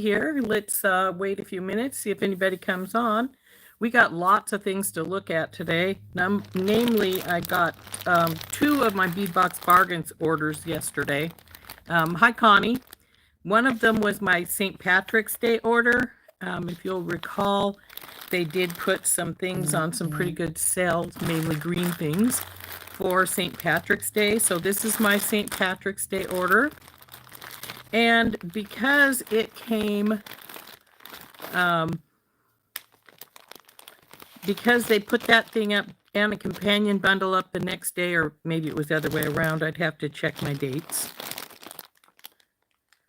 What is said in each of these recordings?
here. Let's wait a few minutes, see if anybody comes on. We got lots of things to look at today. Namely, I got two of my Bead Box Bargains orders yesterday. Hi, Connie. One of them was my St. Patrick's Day order. If you'll recall, they did put some things on some pretty good sales, mainly green things, for St. Patrick's Day. So this is my St. Patrick's Day order. And because it came, because they put that thing up and a companion bundle up the next day, or maybe it was the other way around, I'd have to check my dates.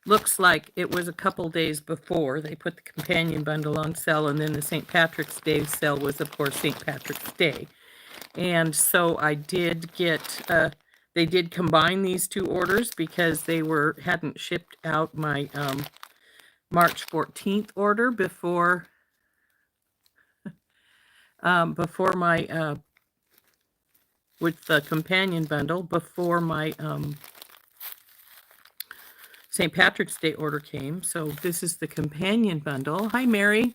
Looks like it was a couple days before they put the companion bundle on sale, and then the St. Patrick's Day sale was, of course, St. Patrick's Day. And so I did get, they did combine these two orders because they hadn't shipped out my March 14th order before my with the companion bundle, before my St. Patrick's Day order came. So this is the companion bundle. Hi, Mary.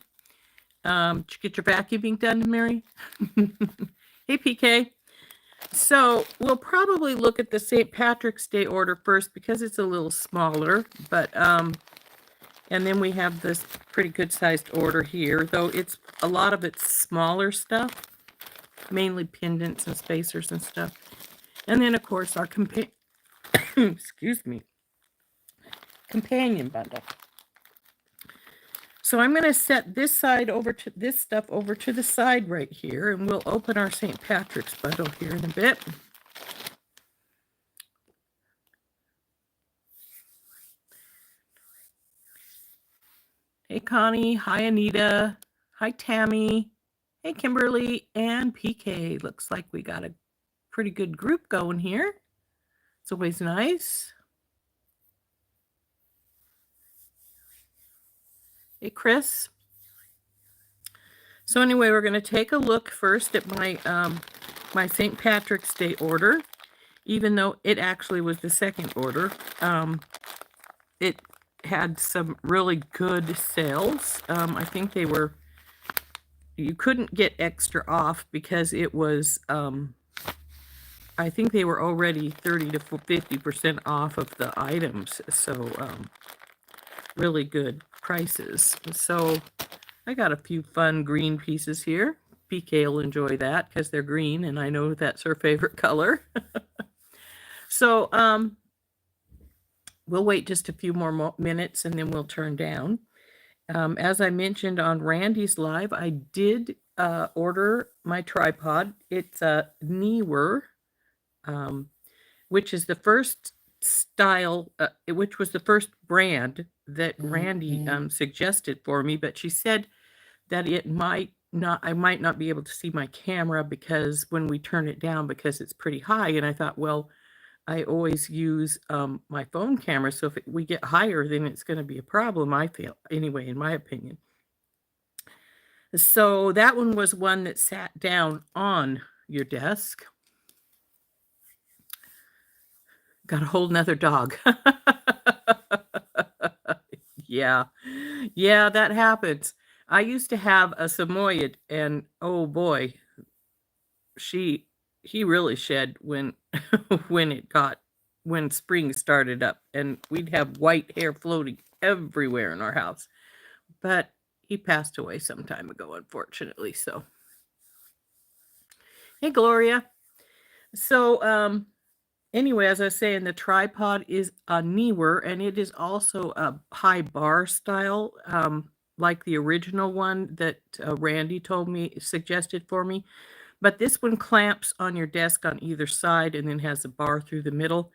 Did you get your vacuuming done, Mary? Hey, PK. So we'll probably look at the St. Patrick's Day order first because it's a little smaller, but and then we have this pretty good sized order here, though it's a lot of it's smaller stuff, mainly pendants and spacers and stuff. And then of course our excuse me, companion bundle. So I'm going to set this side over to this stuff over to the side right here, and we'll open our St. Patrick's bundle here in a bit. Hey, Connie. Hi, Anita. Hi, Tammy. Hey, Kimberly and PK. Looks like we got a pretty good group going here. It's always nice. Hey, Chris. So anyway, we're going to take a look first at my my St. Patrick's Day order, even though it actually was the second order. It had some really good sales. I think they were, you couldn't get extra off because it was, I think they were already 30 to 50% off of the items. So really good prices. So I got a few fun green pieces here. PK will enjoy that because they're green, and I know that's her favorite color. So we'll wait just a few more minutes and then we'll turn down. As I mentioned on Randy's live, I did order my tripod. It's a Neewer, which is the first style, which was the first brand that Randy suggested for me, but she said that I might not be able to see my camera because when we turn it down, because it's pretty high. And I thought, well, I always use my phone camera, so if we get higher, then it's going to be a problem, I feel, anyway, in my opinion. So that one was one that sat down on your desk. Got a whole nother dog. Yeah, that happens. I used to have a Samoyed, and oh boy, he really shed when when spring started up, and we'd have white hair floating everywhere in our house. But he passed away some time ago, unfortunately. So, hey, Gloria. So, anyway, as I was saying, the tripod is a Neewer, and it is also a high bar style, like the original one that Randy suggested for me. But this one clamps on your desk on either side and then has a bar through the middle.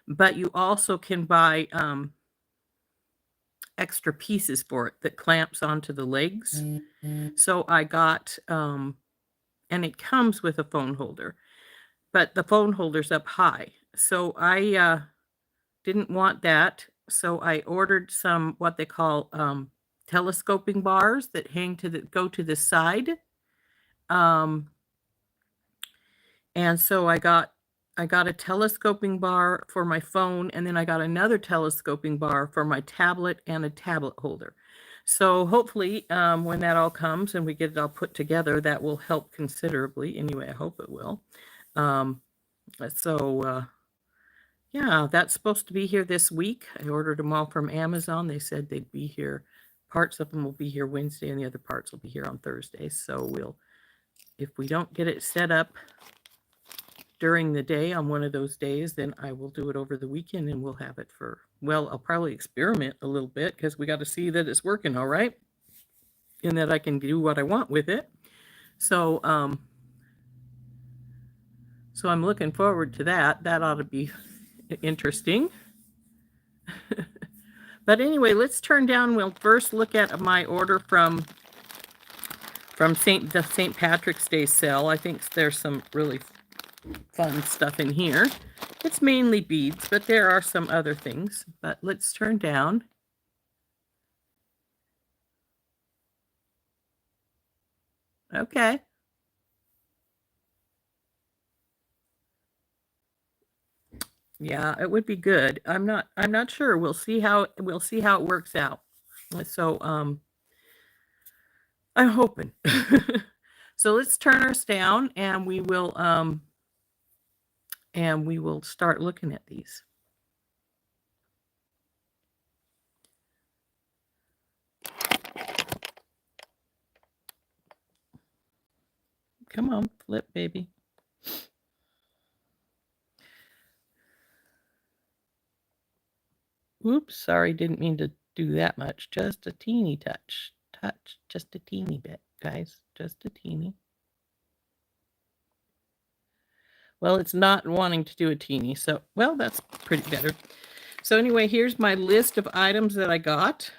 But you also can buy extra pieces for it that clamps onto the legs. So I got, and it comes with a phone holder, but the phone holder's up high. So I didn't want that. So I ordered some, what they call telescoping bars that go to the side. And so I got I got a telescoping bar for my phone, and then I got another telescoping bar for my tablet and a tablet holder. So hopefully, when that all comes and we get it all put together, that will help considerably. Anyway, I hope it will. Um, yeah, that's supposed to be here this week. I ordered them all from Amazon. They said they'd be here. Parts of them will be here Wednesday, and the other parts will be here on Thursday. So if we don't get it set up during the day on one of those days, then I will do it over the weekend and we'll have it for, well, I'll probably experiment a little bit because we got to see that it's working all right and that I can do what I want with it. So I'm looking forward to that. That ought to be interesting. But anyway, let's turn down. We'll first look at my order from the St. Patrick's Day sale. I think there's some really fun stuff in here. It's mainly beads, but there are some other things. But let's turn down. Okay. Yeah, it would be good. I'm not sure. We'll see how it works out. So I'm hoping. So let's turn ours down and we will start looking at these. Come on, flip, baby. Oops, sorry, didn't mean to do that much. Just a teeny touch. Just a teeny bit, guys. Just a teeny. Well, it's not wanting to do a teeny, so, well, that's pretty better. So anyway, here's my list of items that I got.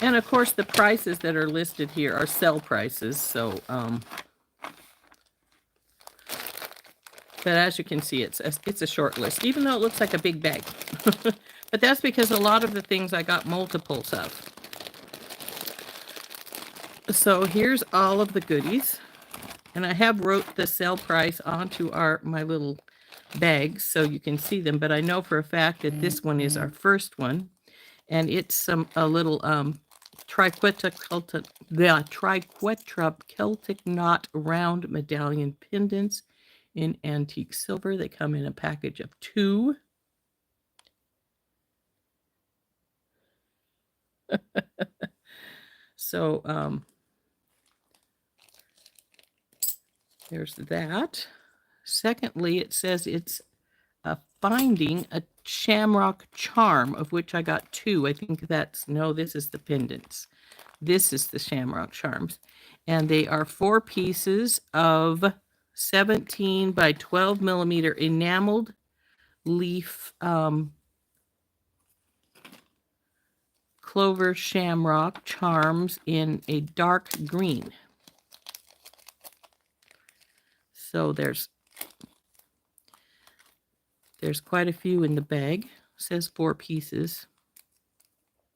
And of course, the prices that are listed here are sell prices, so, but as you can see, it's a short list, even though it looks like a big bag. But that's because a lot of the things I got multiples of. So here's all of the goodies. And I have wrote the sale price onto my little bags so you can see them. But I know for a fact that this one is our first one. And it's a little triquetra Celtic knot round medallion pendants in antique silver. They come in a package of 2. So there's that. Secondly, it says it's finding a shamrock charm, of which I got 2. I think this is the pendants. This is the shamrock charms. And they are 4 pieces of 17 by 12 millimeter enameled leaf clover shamrock charms in a dark green. So there's quite a few in the bag. It says 4 pieces.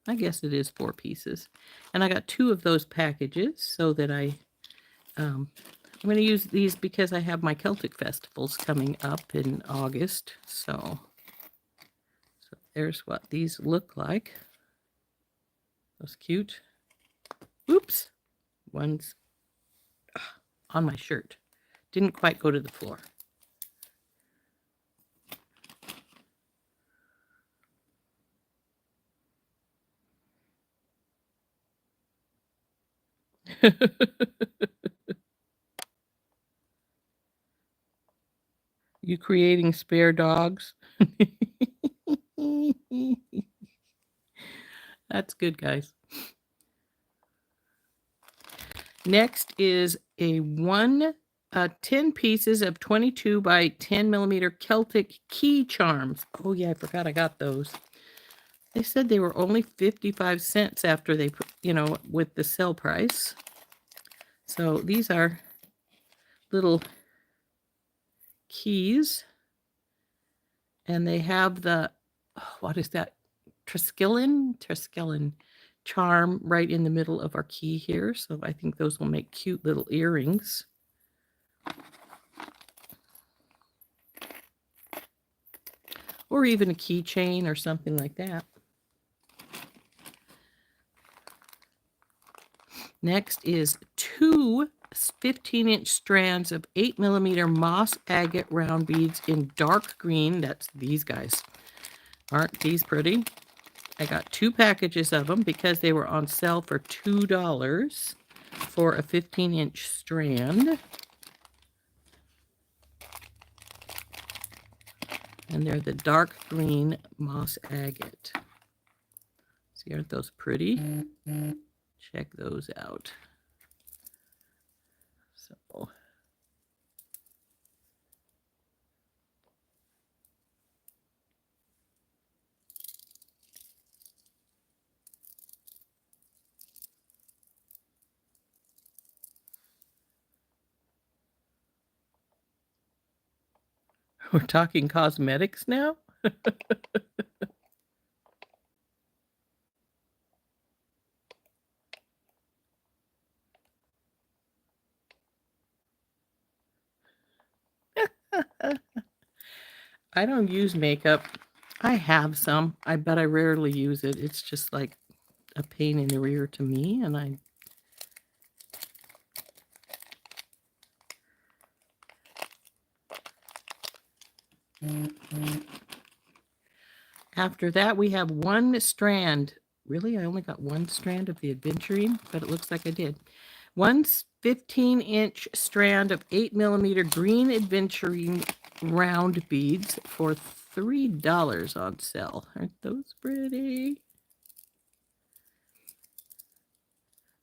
I guess it is 4 pieces. And I got 2 of those packages so that I'm going to use these because I have my Celtic festivals coming up in August. So there's what these look like. That's cute. Oops. One's on my shirt. Didn't quite go to the floor. You creating spare dogs? That's good, guys. Next is 10 pieces of 22 by 10 millimeter Celtic key charms. Oh yeah, I forgot I got those. They said they were only 55 cents after they, with the sale price. So these are little keys. And they have the, what is that? Triskelion charm right in the middle of our key here. So I think those will make cute little earrings. Or even a keychain or something like that. Next is 2 15-inch strands of 8mm moss agate round beads in dark green. That's these guys. Aren't these pretty? I got 2 packages of them because they were on sale for $2 for a 15-inch strand. And they're the dark green moss agate. See, aren't those pretty? Check those out. So we're talking cosmetics now? I don't use makeup. I have some, but I rarely use it. It's just like a pain in the rear to me, and after that, we have 1 strand. Really, I only got 1 strand of the adventuring, but it looks like I did. 1 15-inch strand of 8mm green adventuring round beads for $3 on sale. Aren't those pretty?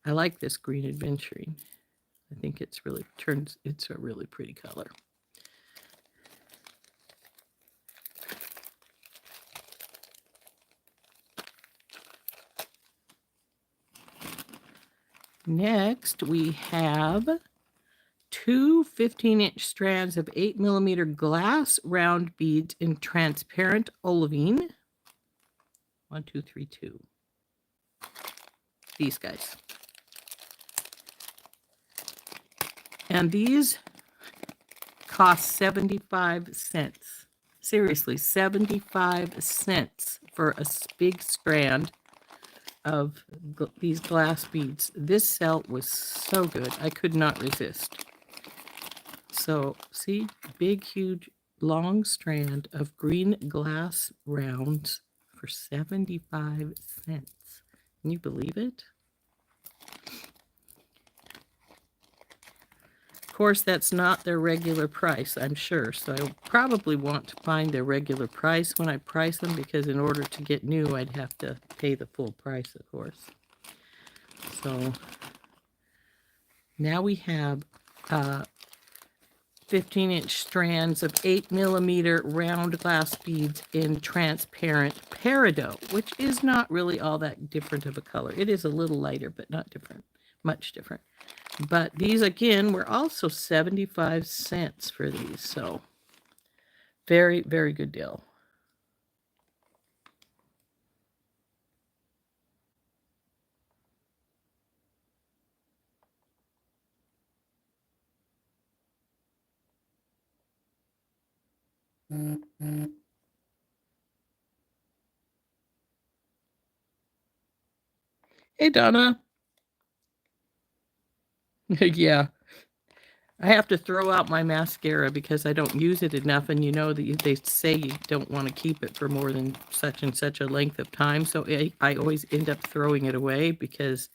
I like this green adventuring. I think it's a really pretty color. Next, we have 2 15-inch strands of 8mm glass round beads in transparent olivine. 1, 2, 3, 2. These guys. And these cost 75 cents. Seriously, 75 cents for a big strand of these glass beads. This sale was so good. I could not resist. So, see, big, huge, long strand of green glass rounds for 75 cents. Can you believe it? Of course, that's not their regular price, I'm sure. So I probably want to find their regular price when I price them, because in order to get new, I'd have to pay the full price, of course. So now we have 15-inch strands of 8mm round glass beads in transparent peridot, which is not really all that different of a color. It is a little lighter, but not different, much different. But these, again, were also 75 cents for these. So very, very good deal. Hey, Donna. Yeah. I have to throw out my mascara because I don't use it enough, and you know that they say you don't want to keep it for more than such and such a length of time. So I always end up throwing it away because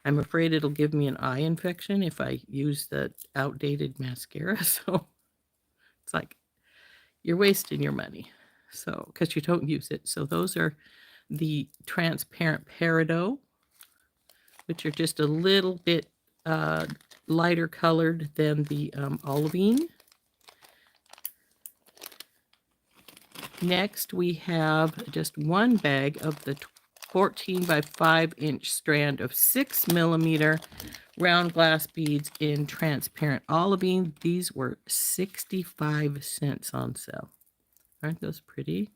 I'm afraid it'll give me an eye infection if I use the outdated mascara. So it's like you're wasting your money. So because you don't use it. So those are the transparent peridot, which are just a little bit lighter colored than the olivine. Next, we have just 1 bag of the 14 by 5-inch strand of 6mm round glass beads in transparent olivine. These were 65 cents on sale. Aren't those pretty?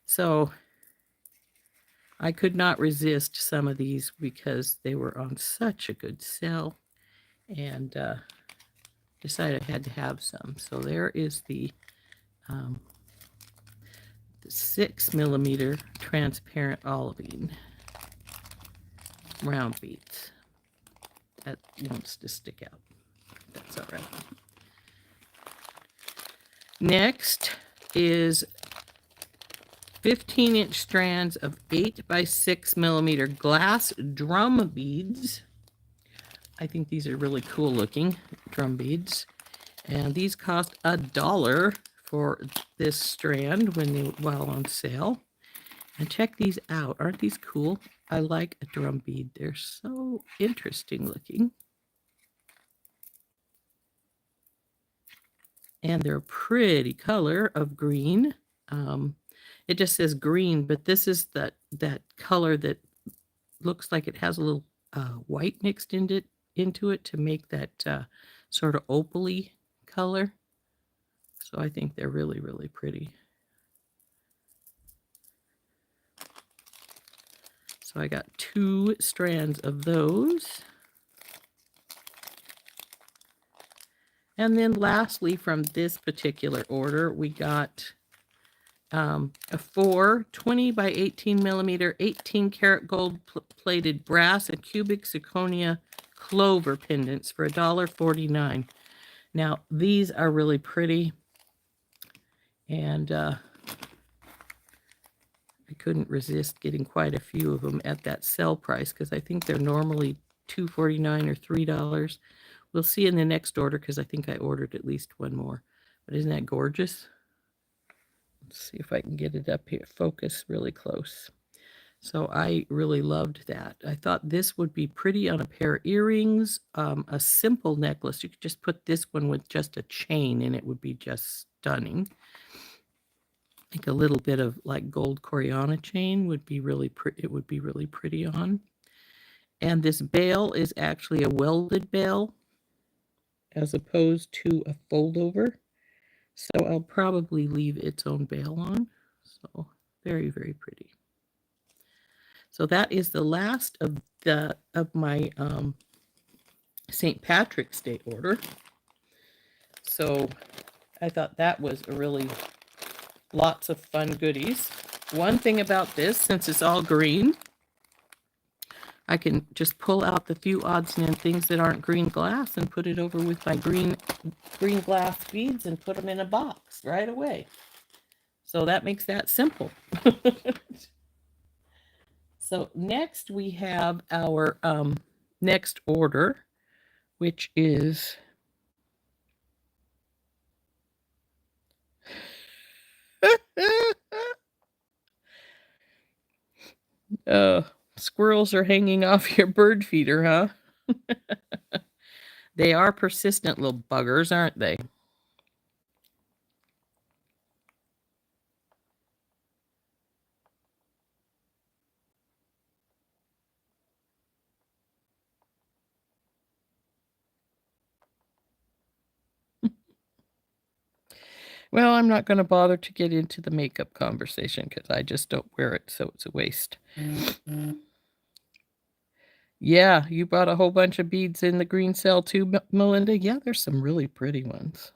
So I could not resist some of these because they were on such a good sale, and decided I had to have some. So there is the 6mm transparent olivine round beads. That wants to stick out. That's all right. Next is 15-inch strands of 8 by 6mm glass drum beads. I think these are really cool looking drum beads. And these cost $1 for this strand while on sale. And check these out. Aren't these cool? I like a drum bead. They're so interesting looking. And they're a pretty color of green. It just says green, but this is that color that looks like it has a little white mixed into it to make that sort of opal-y color. So I think they're really, really pretty. So I got 2 strands of those. And then lastly, from this particular order, we got a 4 20 by 18mm 18-karat gold-plated brass and cubic zirconia clover pendants for $1.49. Now, these are really pretty, and I couldn't resist getting quite a few of them at that sale price because I think they're normally $2.49 or $3. We'll see in the next order because I think I ordered at least one more. But isn't that gorgeous? Let's see if I can get it up here, focus really close. So I really loved that. I thought this would be pretty on a pair of earrings, a simple necklace. You could just put this one with just a chain and it would be just stunning. Like a little bit of like gold Coriana chain would be really pretty. It would be really pretty on. And this bail is actually a welded bail as opposed to a fold over. So I'll probably leave its own bail on. So very, very pretty. So that is the last of my St. Patrick's Day order. So I thought that was a really lots of fun goodies. One thing about this, since it's all green, I can just pull out the few odds and ends things that aren't green glass and put it over with my green glass beads and put them in a box right away. So that makes that simple. So next we have our next order, which is squirrels are hanging off your bird feeder, huh? They are persistent little buggers, aren't they? Well, I'm not going to bother to get into the makeup conversation because I just don't wear it, so it's a waste. Yeah, you bought a whole bunch of beads in the green cell too, Melinda? Yeah, there's some really pretty ones.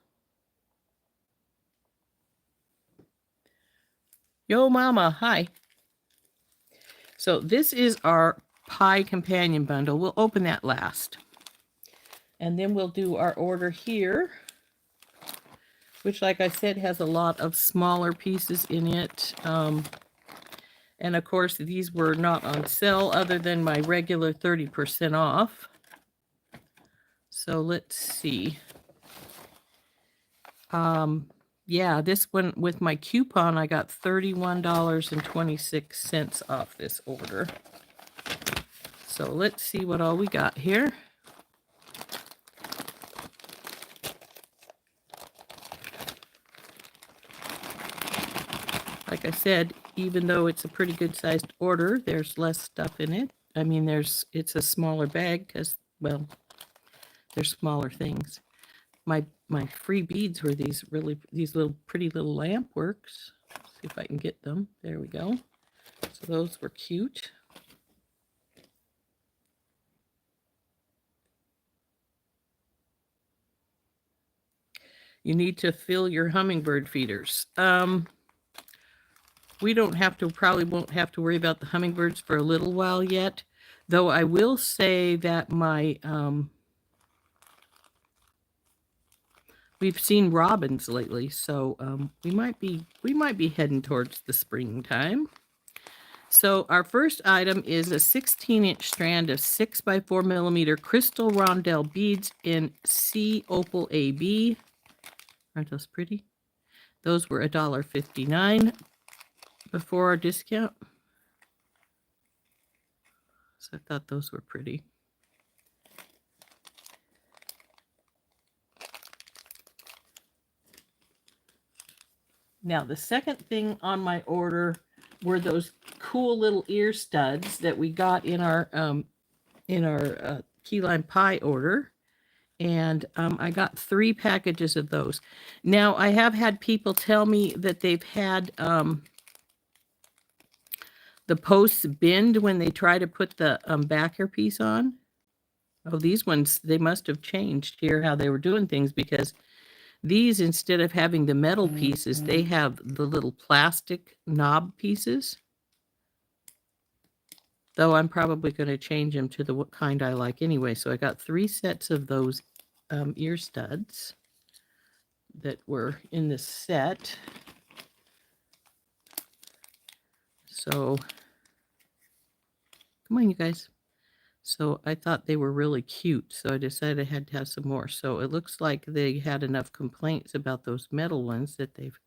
Yo, Mama, hi. So this is our pie companion bundle. We'll open that last. And then we'll do our order here, which, like I said, has a lot of smaller pieces in it. And of course, these were not on sale other than my regular 30% off. So let's see. Yeah, this one with my coupon, I got $31.26 off this order. So let's see what all we got here. Like I said, even though it's a pretty good sized order, there's less stuff in it. I mean, it's a smaller bag because, well, there's smaller things. My free beads were these little pretty little lamp works. Let's see if I can get them. There we go. So those were cute. You need to fill your hummingbird feeders. We don't have to, probably won't have to worry about the hummingbirds for a little while yet. Though I will say that my, we've seen robins lately, so we might be heading towards the springtime. So our first item is a 16-inch strand of 6 by 4 millimeter crystal rondelle beads in C Opal AB. Aren't those pretty? Those were $1.59 before our discount. So I thought those were pretty. Now the second thing on my order were those cool little ear studs that we got in our key lime pie order. And I got 3 packages of those. Now, I have had people tell me that they've had the posts bend when they try to put the backer piece on. Oh, these ones, they must have changed here how they were doing things, because these, instead of having the metal pieces, they have the little plastic knob pieces. Though I'm probably going to change them to the what kind I like anyway. So I got 3 sets of those ear studs that were in the set. So, come on, you guys. So I thought they were really cute, so I decided I had to have some more. So it looks like they had enough complaints about those metal ones that they've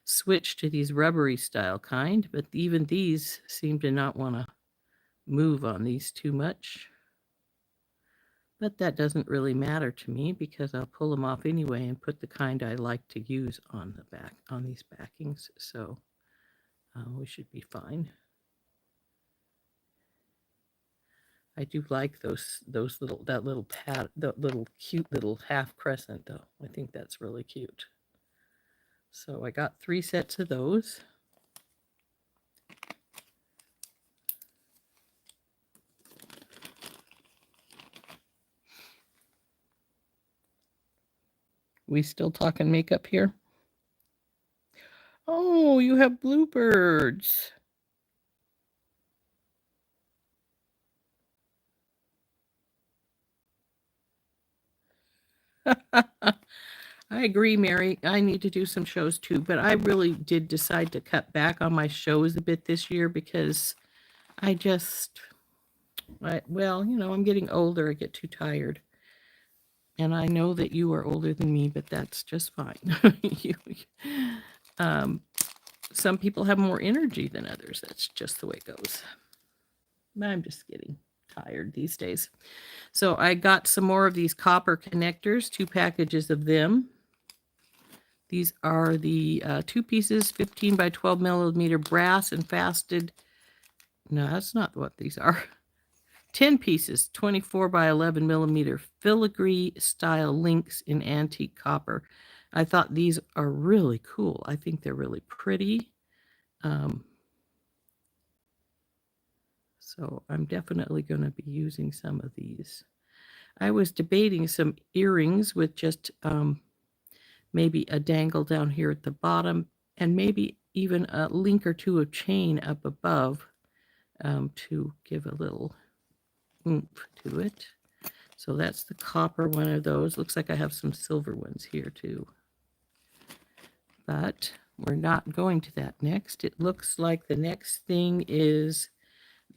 switched to these rubbery style kind, but even these seem to not want to move on these too much. But that doesn't really matter to me, because I'll pull them off anyway and put the kind I like to use on the back, on these backings. So we should be fine. I do like those little pad, the little cute little half crescent though. I think that's really cute. So I got 3 sets of those. We still talking makeup here? Oh, you have bluebirds. I agree, Mary. I need to do some shows too, but I really did decide to cut back on my shows a bit this year, because I just, well, you know, I'm getting older. I get too tired. And I know that you are older than me, but that's just fine. Some people have more energy than others. That's just the way it goes. I'm just getting tired these days. So I got some more of these copper connectors, 2 packages of them. These are the 2 pieces, 15 by 12 millimeter brass and faceted. No, that's not what these are. 10 pieces, 24 by 11 millimeter filigree style links in antique copper. I thought these are really cool. I think they're really pretty. So I'm definitely going to be using some of these. I was debating some earrings with just maybe a dangle down here at the bottom, and maybe even a link or 2 of chain up above to give a little oomph to it. So that's the copper one of those. Looks like I have some silver ones here too. But we're not going to that next. It looks like the next thing is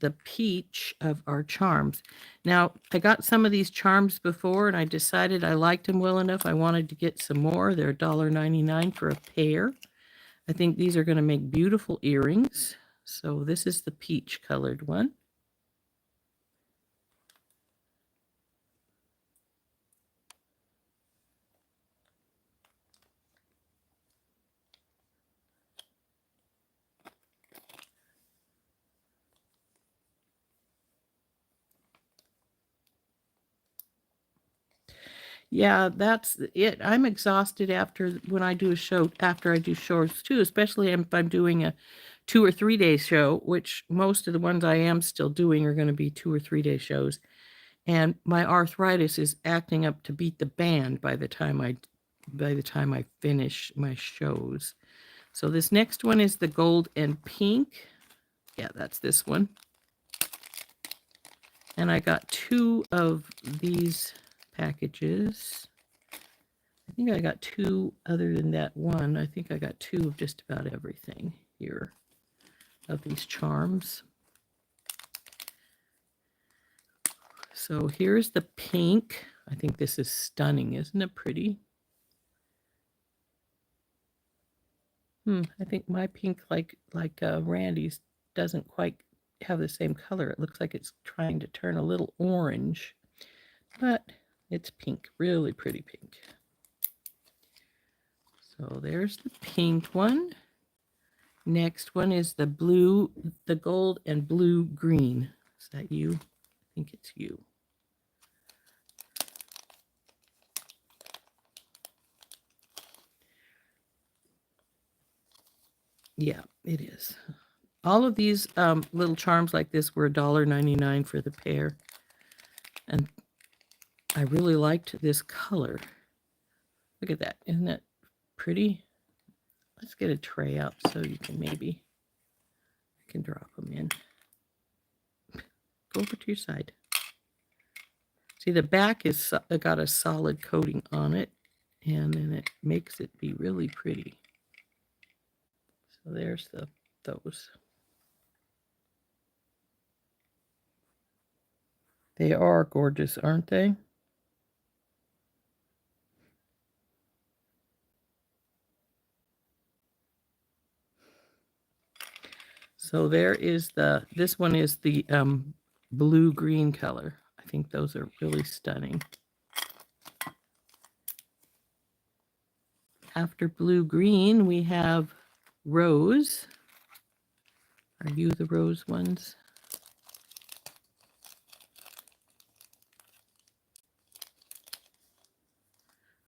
the peach of our charms. Now, I got some of these charms before, and I decided I liked them well enough. I wanted to get some more. They're $1.99 for a pair. I think these are going to make beautiful earrings. So this is the peach colored one. Yeah, that's it. I'm exhausted after when I do a show, after I do shows too, especially if I'm doing a 2 or 3 day show, which most of the ones I am still doing are going to be 2 or 3 day shows. And my arthritis is acting up to beat the band by the time I finish my shows. So this next one is the gold and pink. Yeah, that's this one. And I got 2 of these packages. I think I got 2 other than that one. I think I got 2 of just about everything here of these charms. So here's the pink. I think this is stunning. Isn't it pretty? I think my pink, like Randy's, doesn't quite have the same color. It looks like it's trying to turn a little orange, but it's pink, really pretty pink. So there's the pink one. Next one is the blue, the gold and blue green. Is that you? I think it's you. Yeah, it is. All of these little charms like this were $1.99 for the pair. And I really liked this color. Look at that. Isn't that pretty? Let's get a tray out so you can maybe, I can drop them in. Go over to your side. See, the back is got a solid coating on it, and then it makes it be really pretty. So there's those. They are gorgeous, aren't they? So there is this one is the blue-green color. I think those are really stunning. After blue-green, we have rose. Are you the rose ones?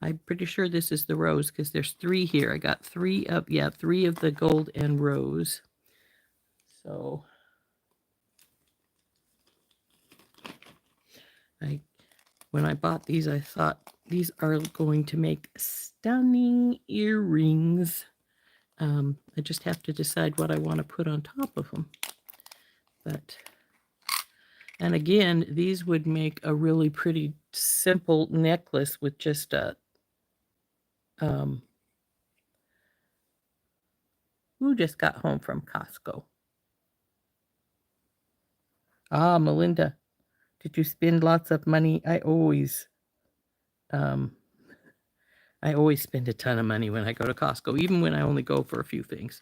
I'm pretty sure this is the rose because there's 3 here. I got 3 of, 3 of the gold and rose. So when I bought these, I thought these are going to make stunning earrings. I just have to decide what I want to put on top of them. And again, these would make a really pretty simple necklace with just a who just got home from Costco? Ah, Melinda, did you spend lots of money? I always spend a ton of money when I go to Costco, even when I only go for a few things.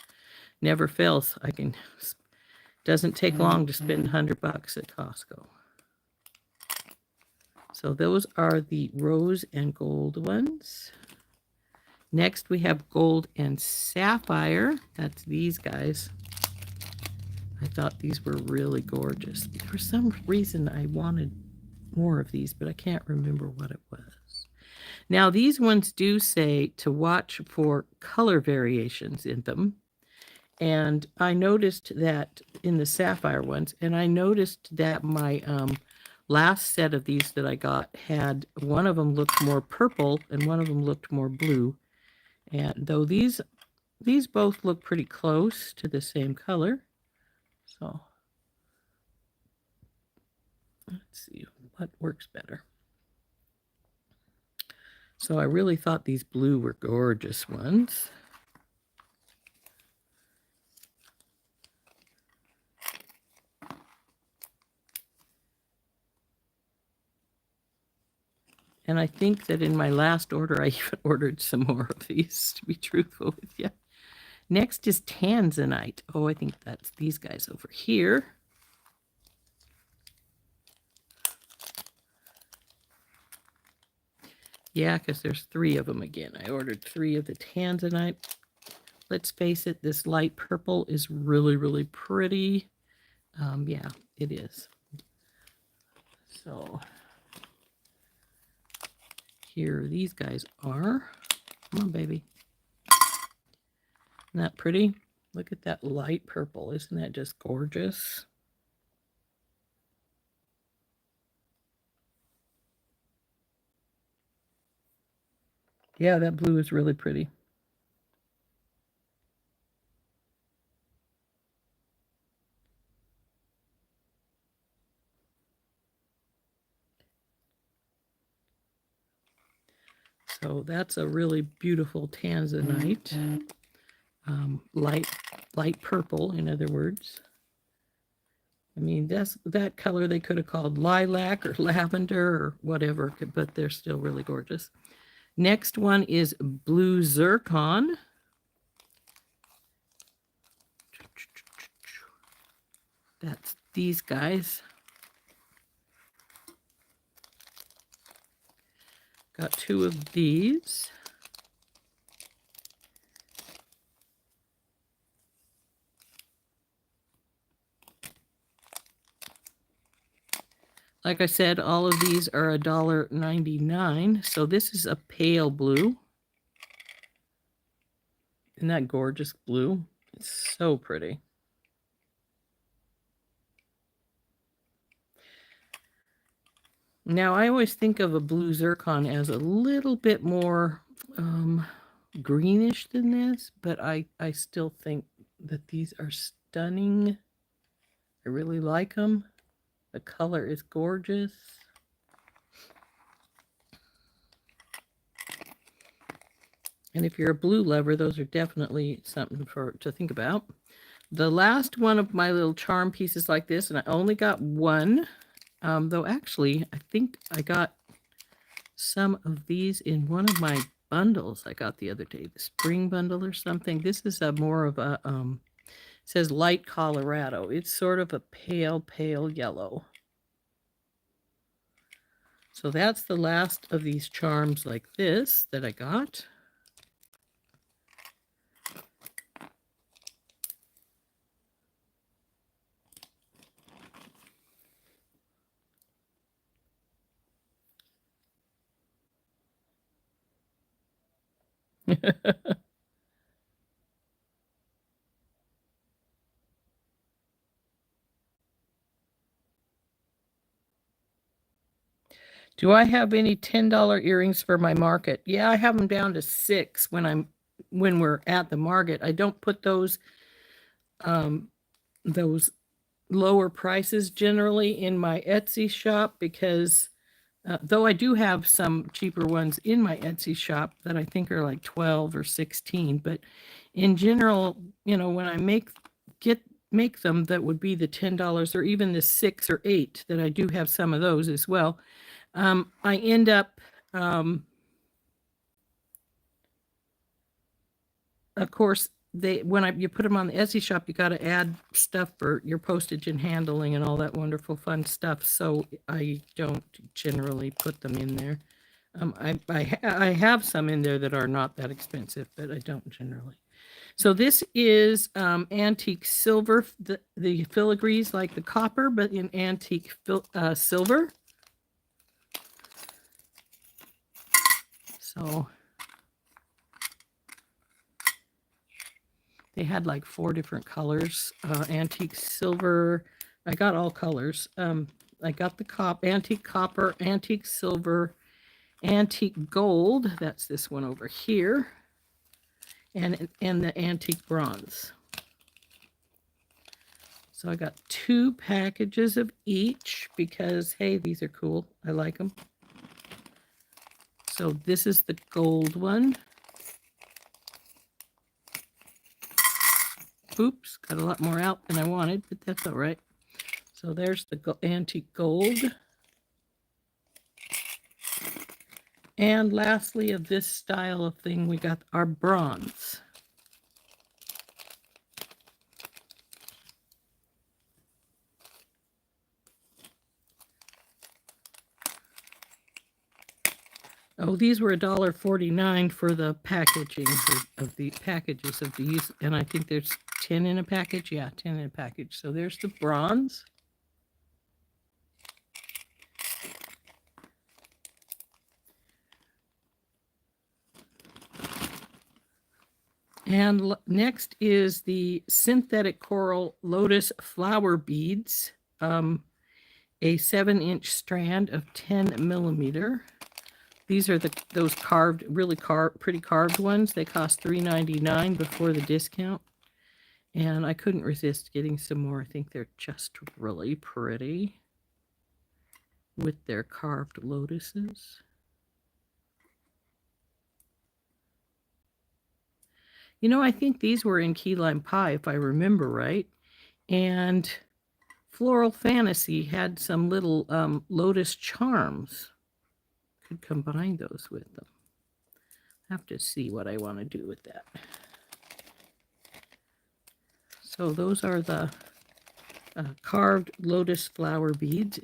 Never fails. Doesn't take long to spend $100 at Costco. So those are the rose and gold ones. Next we have gold and sapphire. That's these guys. I thought these were really gorgeous. For some reason I wanted more of these, but I can't remember what it was. Now these ones do say to watch for color variations in them. And I noticed that in the sapphire ones, and I noticed that my last set of these that I got had, one of them looked more purple and one of them looked more blue. And though these both look pretty close to the same color. So let's see what works better. So I really thought these blue were gorgeous ones. And I think that in my last order, I even ordered some more of these, to be truthful with you. Next is tanzanite. Oh, I think that's these guys over here. Yeah, because there's 3 of them again. I ordered 3 of the tanzanite. Let's face it, this light purple is really, really pretty. Yeah, it is. So here these guys are. Come on, baby. Isn't that pretty? Look at that light purple. Isn't that just gorgeous? Yeah, that blue is really pretty. So that's a really beautiful tanzanite. Light purple, in other words. I mean, that color they could have called lilac or lavender or whatever, but they're still really gorgeous. Next one is blue zircon. That's these guys. Got two of these. Like I said, all of these are $1.99. So this is a pale blue. Isn't that gorgeous blue? It's so pretty. Now, I always think of a blue zircon as a little bit more greenish than this, but I still think that these are stunning. I really like them. The color is gorgeous. And if you're a blue lover, those are definitely something to think about. The last one of my little charm pieces like this, and I only got one, though actually I think I got some of these in one of my bundles I got the other day, the spring bundle or something. This is a more of a, says light Colorado. It's sort of a pale yellow. So that's the last of these charms like this that I got. Do I have any $10 earrings for my market? Yeah, I have them down to 6 when we're at the market. I don't put those lower prices generally in my Etsy shop because though I do have some cheaper ones in my Etsy shop that I think are like 12 or 16, but in general, you know, when I make them, that would be the $10 or even the 6 or 8 that I do have some of those as well. I end up, of course, when you put them on the Etsy shop, you got to add stuff for your postage and handling and all that wonderful fun stuff. So I don't generally put them in there. I have some in there that are not that expensive, but I don't generally. So this is antique silver. The filigree's like the copper, but in antique silver. So they had like 4 different colors. Antique silver. I got all colors. I got the antique copper, antique silver, antique gold. That's this one over here. And the antique bronze. So I got 2 packages of each because, hey, these are cool. I like them. So this is the gold one. Oops, got a lot more out than I wanted, but that's all right. So there's the antique gold. And lastly, of this style of thing, we got our bronze. Oh, these were $1.49 for the packaging of the packages of these. And I think there's 10 in a package. Yeah, 10 in a package. So there's the bronze. And next is the synthetic coral lotus flower beads, a 7-inch strand of 10 millimeter. These are those carved, really pretty carved ones. They cost $3.99 before the discount. And I couldn't resist getting some more. I think they're just really pretty with their carved lotuses. You know, I think these were in key lime pie, if I remember right. And Floral Fantasy had some little lotus charms. Could combine those with them. Have to see what I want to do with that. So those are the carved lotus flower beads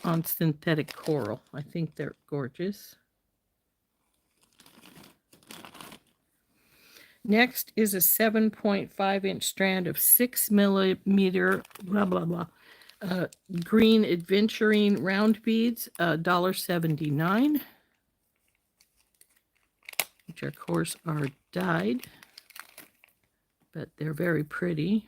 on synthetic coral. I think they're gorgeous. Next is a 7.5-inch strand of 6 millimeter blah blah blah green adventurine round beads, $1.79, which of course are dyed, but they're very pretty.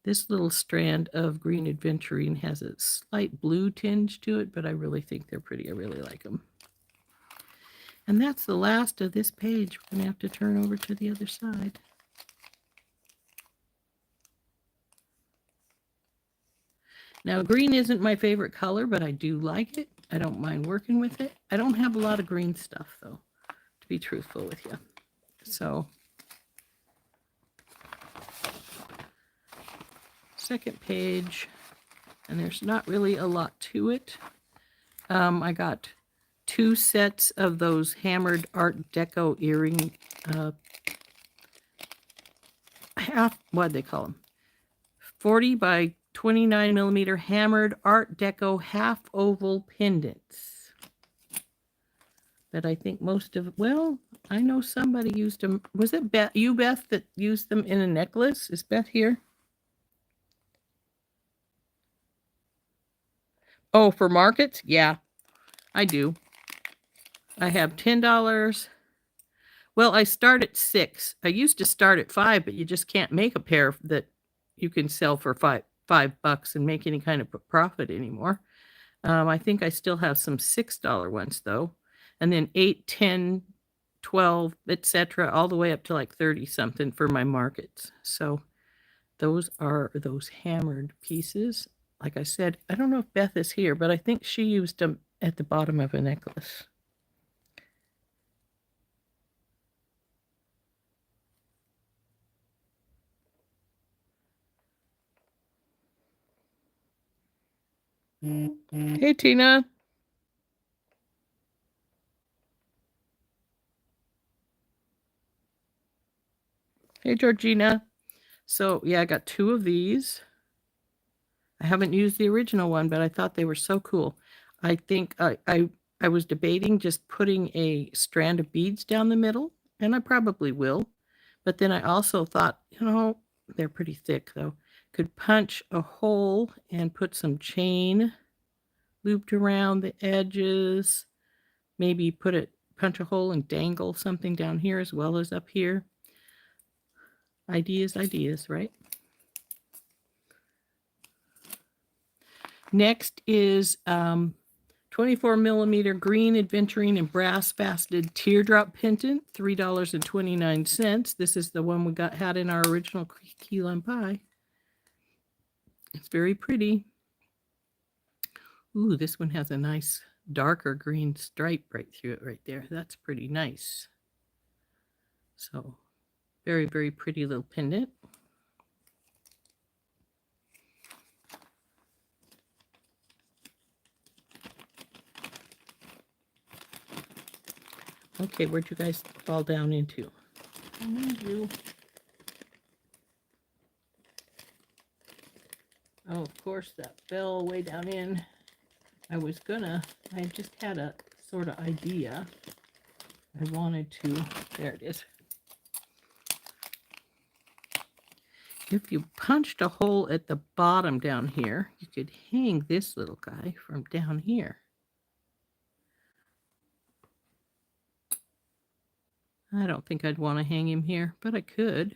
This little strand of green adventurine has a slight blue tinge to it, but I really think they're pretty. I really like them. And that's the last of this page. We're going to have to turn over to the other side. Now, green isn't my favorite color, but I do like it. I don't mind working with it. I don't have a lot of green stuff, though, to be truthful with you. So, second page, and there's not really a lot to it. I got 2 sets of those hammered Art Deco earring, what'd they call them? 40 by 29 millimeter hammered Art Deco half oval pendants. That I think most of, well, I know somebody used them. Was it Beth, that used them in a necklace? Is Beth here? Oh, for markets? Yeah, I do. I have $10. Well, I start at 6. I used to start at 5, but you just can't make a pair that you can sell for $5 and make any kind of profit anymore. I think I still have some $6 ones though, and then 8, 10, 12, etc., all the way up to like 30 something for my markets. So those are those hammered pieces. Like I said, I don't know if Beth is here, but I think she used them at the bottom of a necklace. Hey, Tina. Hey, Georgina. So, yeah, I got 2 of these. I haven't used the original one, but I thought they were so cool. I think I was debating just putting a strand of beads down the middle, and I probably will. But then I also thought, you know, they're pretty thick, though. Could punch a hole and put some chain looped around the edges. Maybe punch a hole and dangle something down here as well as up here. Ideas, right? Next is 24 millimeter green adventurine and brass faceted teardrop pendant, $3.29. This is the one we had in our original key lime pie. It's very pretty. Ooh, this one has a nice darker green stripe right through it right there. That's pretty nice. So, very, very pretty little pendant. Okay, where'd you guys fall down into? I need you. Oh, of course, that fell way down in. I just had a sort of idea. I wanted to, there it is. If you punched a hole at the bottom down here, you could hang this little guy from down here. I don't think I'd want to hang him here, but I could.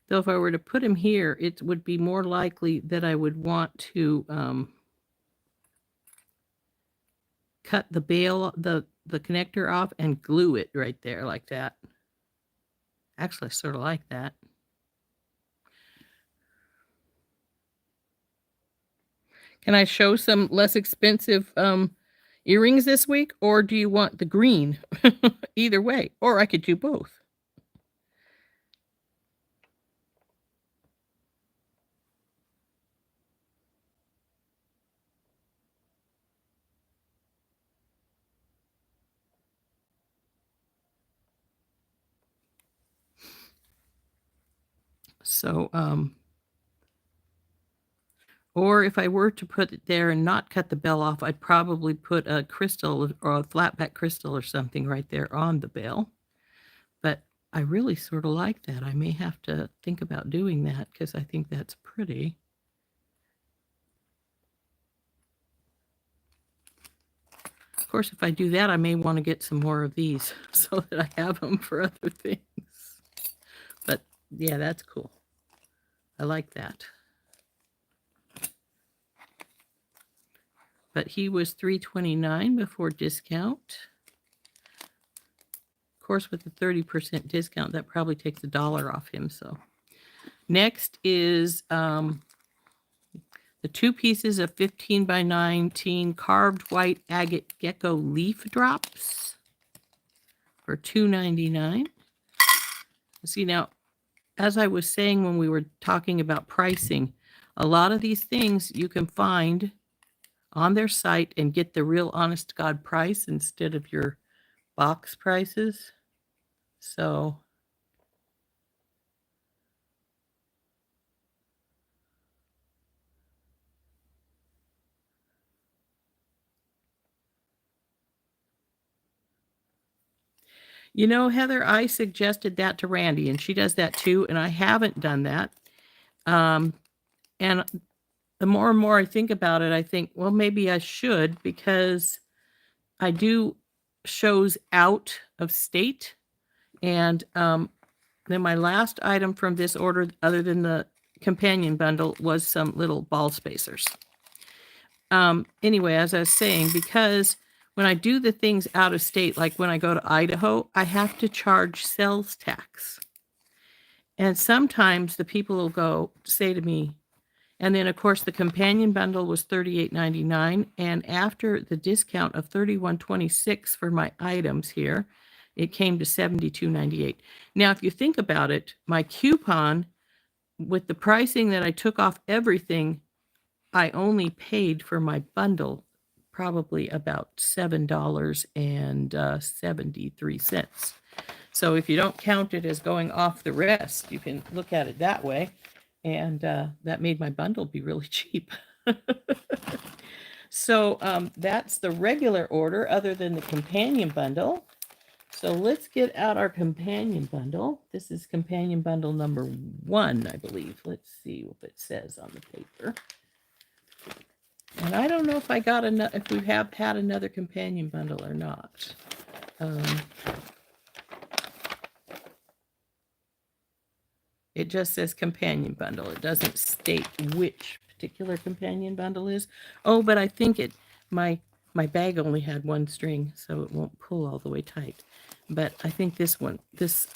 Though if I were to put him here, it would be more likely that I would want to cut the bail, the connector off and glue it right there like that. Actually, I sort of like that. Can I show some less expensive earrings this week, or do you want the green? Either way, or I could do both. So, or if I were to put it there and not cut the bell off, I'd probably put a crystal or a flat back crystal or something right there on the bell. But I really sort of like that. I may have to think about doing that because I think that's pretty. Of course, if I do that, I may want to get some more of these so that I have them for other things. But yeah, that's cool. I like that. But he was $329 before discount. Of course, with the 30% discount, that probably takes $1 off him. So next is the 2 pieces of 15 by 19 carved white agate gecko leaf drops for $2.99. See, now, as I was saying when we were talking about pricing, a lot of these things you can find on their site and get the real honest to God price instead of your box prices. So you know, Heather, I suggested that to Randy, and she does that too, and I haven't done that. And the more and more I think about it, I think, well, maybe I should, because I do shows out of state. And then my last item from this order, other than the companion bundle, was some little ball spacers. Anyway, as I was saying, because when I do the things out of state, like when I go to Idaho, I have to charge sales tax. And sometimes the people will say to me, and then of course the companion bundle was $38.99, and after the discount of $31.26 for my items here, it came to $72.98. Now, if you think about it, my coupon, with the pricing that I took off everything, I only paid for my bundle probably about $7.73. So if you don't count it as going off the rest, you can look at it that way. And that made my bundle be really cheap. So that's the regular order other than the companion bundle. So let's get out our companion bundle. This is companion bundle number 1, I believe. Let's see what it says on the paper. And I don't know if I got if we have had another companion bundle or not. It just says companion bundle. It doesn't state which particular companion bundle is. Oh, but I think my bag only had 1 string, so it won't pull all the way tight. But I think this one,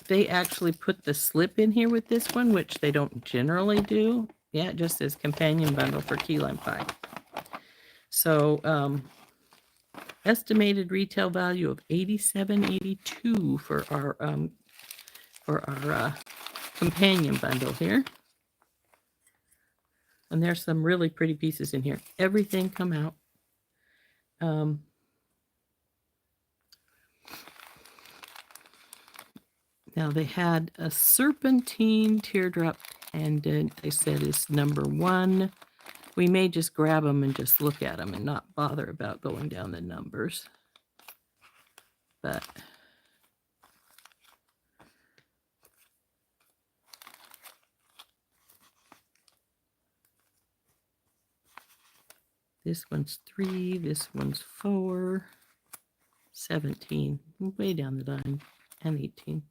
they actually put the slip in here with this one, which they don't generally do. Yeah, it just says companion bundle for key lime pie. So estimated retail value of $87.82 for our companion bundle here. And there's some really pretty pieces in here. Everything come out. Now they had a serpentine teardrop pendant. They said is number 1. We may just grab them and just look at them and not bother about going down the numbers. But this one's 3, this one's 4. 17, way down the line, and 18.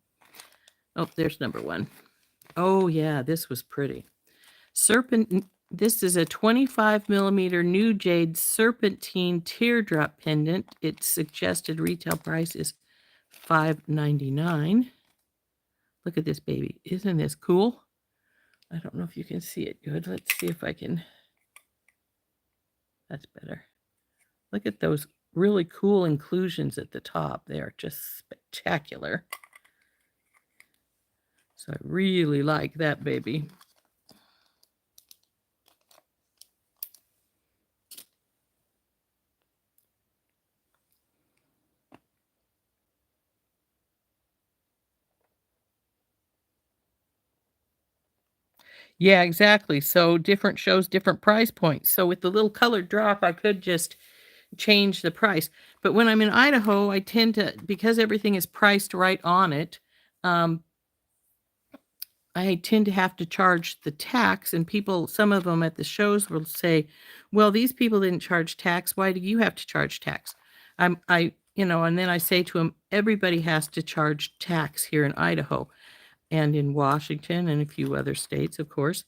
Oh, there's number 1. Oh yeah, this was pretty. This is a 25 millimeter new jade serpentine teardrop pendant. Its suggested retail price is $5.99. Look at this baby. Isn't this cool? I don't know if you can see it good. Let's see if I can. That's better. Look at those really cool inclusions at the top. They are just spectacular. So I really like that baby. Yeah, exactly. So different shows, different price points. So with the little colored drop, I could just change the price. But when I'm in Idaho, I tend to, because everything is priced right on it, I tend to have to charge the tax, and people, some of them at the shows will say, well, these people didn't charge tax. Why do you have to charge tax? And then I say to them, everybody has to charge tax here in Idaho and in Washington and a few other states, of course.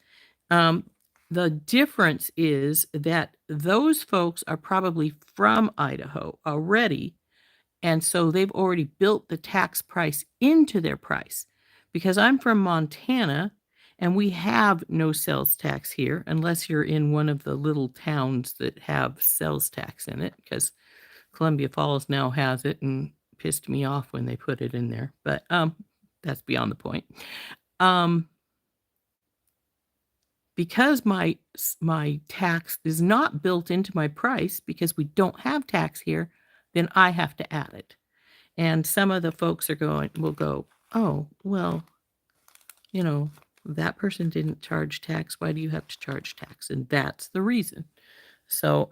The difference is that those folks are probably from Idaho already, and so they've already built the tax price into their price. Because I'm from Montana, and we have no sales tax here unless you're in one of the little towns that have sales tax in it, because Columbia Falls now has it and pissed me off when they put it in there. But that's beyond the point. Because my tax is not built into my price because we don't have tax here, then I have to add it. And some of the folks will go, oh, well, that person didn't charge tax. Why do you have to charge tax? And that's the reason. So,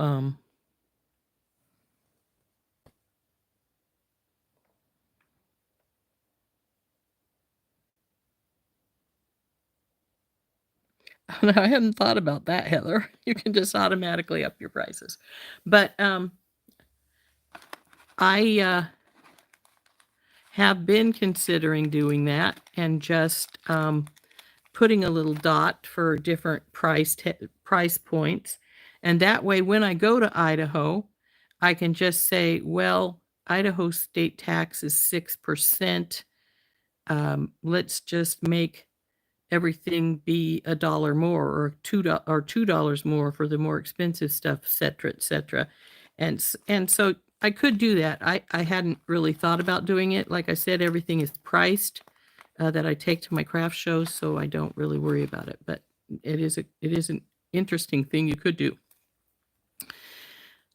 I hadn't thought about that, Heather. You can just automatically up your prices. But I have been considering doing that and just putting a little dot for different price points. And that way, when I go to Idaho, I can just say, well, Idaho state tax is 6%. Let's just make everything be $1 more or $2 more for the more expensive stuff, et cetera. And so I could do that. I hadn't really thought about doing it. Like I said, everything is priced that I take to my craft shows, so I don't really worry about it. But it is an interesting thing you could do.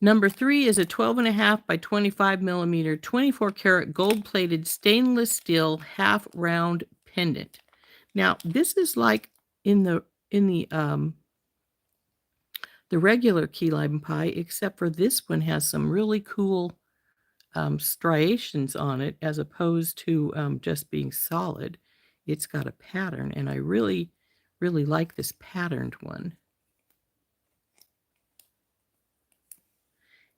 Number 3 is a 12.5 by 25 millimeter, 24 karat gold-plated stainless steel half round pendant. Now, this is like in the regular key lime pie, except for this one has some really cool striations on it, as opposed to just being solid. It's got a pattern, and I really, really like this patterned one.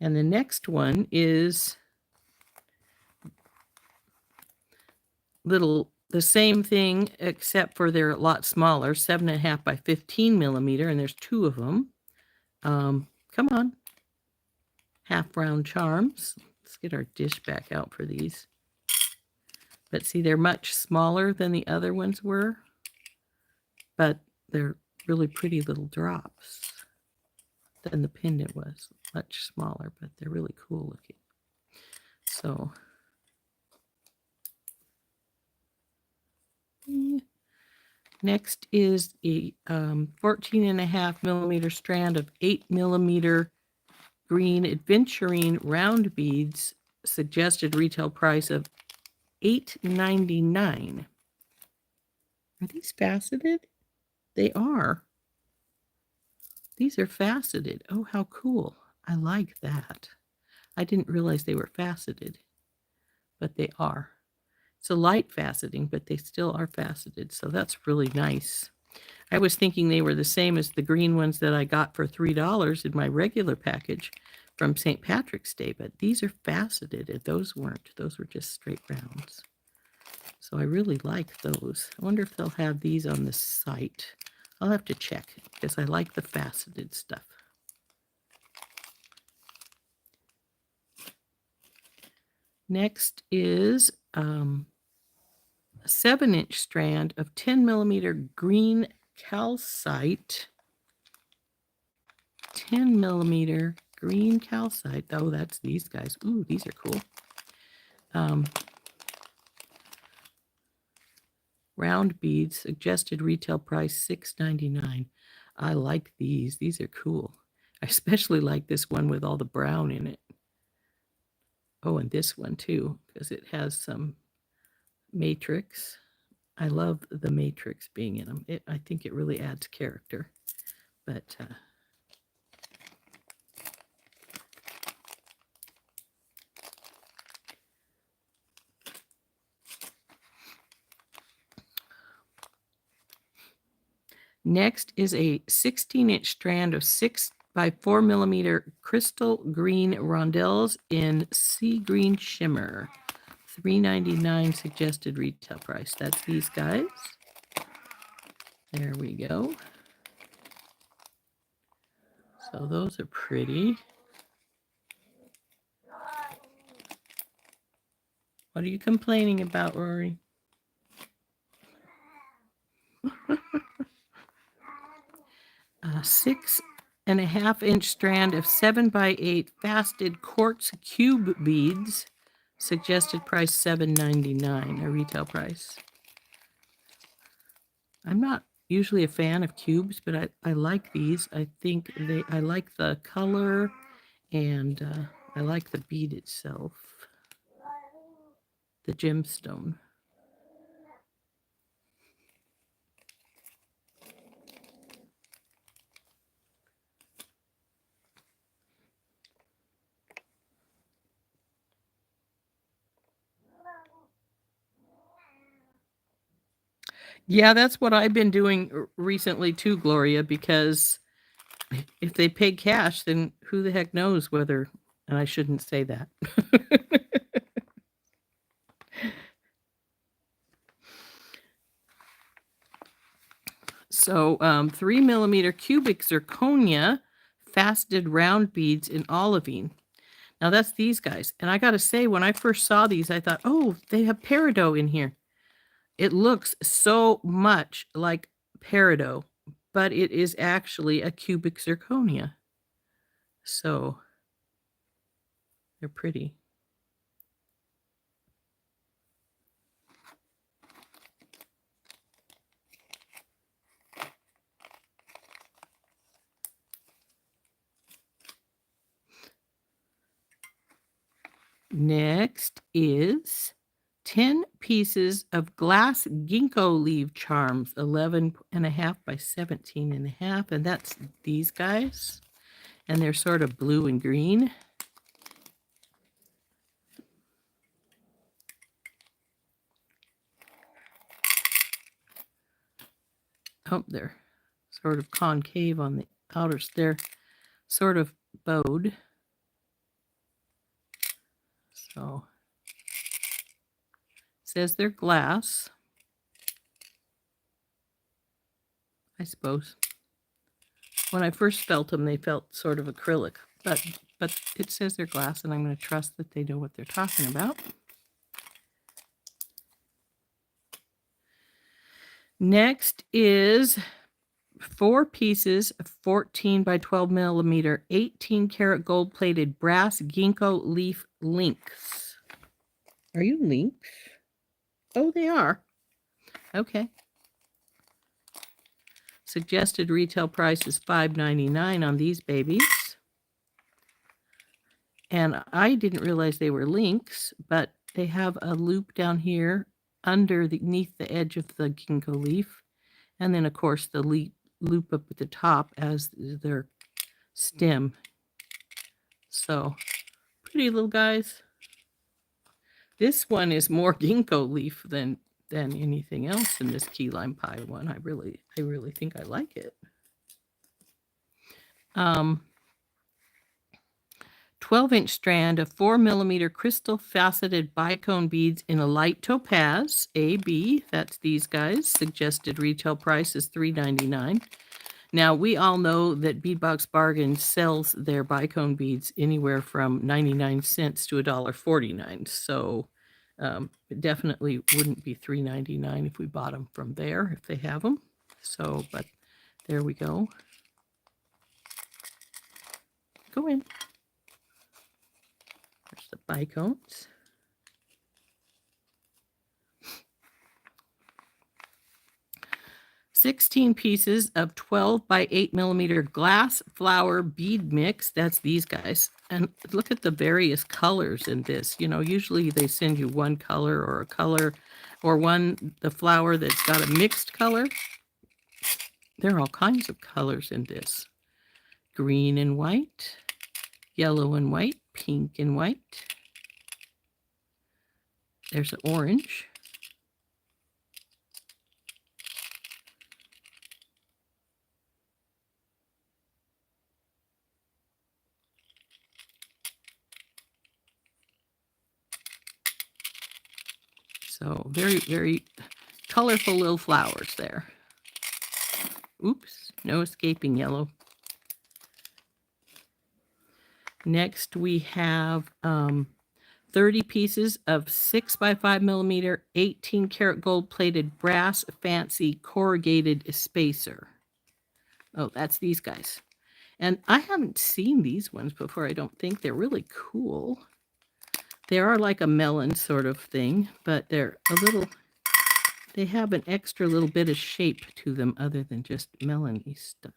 And the next one is the same thing, except for they're a lot smaller, 7.5 by 15 millimeter, and there's 2 of them. Come on. Half round charms. Let's get our dish back out for these. But see, they're much smaller than the other ones were, but they're really pretty little drops than the pendant was. Much smaller, but they're really cool looking. So next is a 14.5 millimeter strand of 8 millimeter green adventurine round beads, suggested retail price of $8.99. Are these faceted? They are. These are faceted. Oh, how cool. I like that. I didn't realize they were faceted, but they are. It's a light faceting, but they still are faceted, so that's really nice. I was thinking they were the same as the green ones that I got for $3 in my regular package, from St. Patrick's Day, but these are faceted, and those weren't. Those were just straight rounds. So I really like those. I wonder if they'll have these on the site. I'll have to check because I like the faceted stuff. Next is a 7-inch strand of 10mm green calcite. 10mm green calcite. Oh, that's these guys. Ooh, these are cool. Round beads, suggested retail price $6.99. I like these. These are cool. I especially like this one with all the brown in it. Oh, and this one too, because it has some matrix. I love the matrix being in them. I think it really adds character. But next is a 16-inch strand of 6 by 4mm crystal green rondelles in sea green shimmer. $3.99 suggested retail price. That's these guys. There we go. So those are pretty. What are you complaining about, Rory? A 6.5-inch strand of 7 by 8 faceted quartz cube beads. Suggested price $7.99, a retail price. I'm not usually a fan of cubes, but I like these. I think I like the color, and I like the bead itself, the gemstone. Yeah, that's what I've been doing recently too, Gloria, because if they pay cash, then who the heck knows whether, and I shouldn't say that. So 3mm cubic zirconia faceted round beads in olivine. Now that's these guys. And I got to say, when I first saw these, I thought, oh, they have peridot in here. It looks so much like peridot, but it is actually a cubic zirconia. So they're pretty. Next is 10 pieces of glass ginkgo leaf charms, 11.5 by 17.5, and that's these guys. And they're sort of blue and green. Oh, they're sort of concave on the outers. They're sort of bowed. So it says they're glass, I suppose. When I first felt them, they felt sort of acrylic, but it says they're glass, and I'm going to trust that they know what they're talking about. Next is 4 pieces of 14 by 12mm 18-karat gold-plated brass ginkgo leaf links. Are you links? Oh, they are. Okay. Suggested retail price is $5.99 on these babies. And I didn't realize they were links, but they have a loop down here underneath the edge of the ginkgo leaf. And then, of course, the loop up at the top as their stem. So, pretty little guys. This one is more ginkgo leaf than anything else in this key lime pie one. I really think I like it. 12-inch strand of 4mm crystal faceted bicone beads in a light topaz, AB, that's these guys. Suggested retail price is $3.99. Now, we all know that Bead Box Bargains sells their bicone beads anywhere from 99 cents to $1.49. So it definitely wouldn't be $3.99 if we bought them from there, if they have them. So, but there we go. Go in. There's the bicones. "16 pieces of 12 by 8mm glass flower bead mix." That's these guys. And look at the various colors in this. You know, usually they send you one color or a color or the flower that's got a mixed color. There are all kinds of colors in this. Green and white, yellow and white, pink and white. There's an orange. So very, very colorful little flowers there. Oops, no escaping yellow. Next we have 30 pieces of 6 by 5mm 18 karat gold plated brass fancy corrugated spacer. Oh, that's these guys. And I haven't seen these ones before, I don't think. They're really cool. They are like a melon sort of thing, but they're a little, they have an extra little bit of shape to them other than just melon-y style.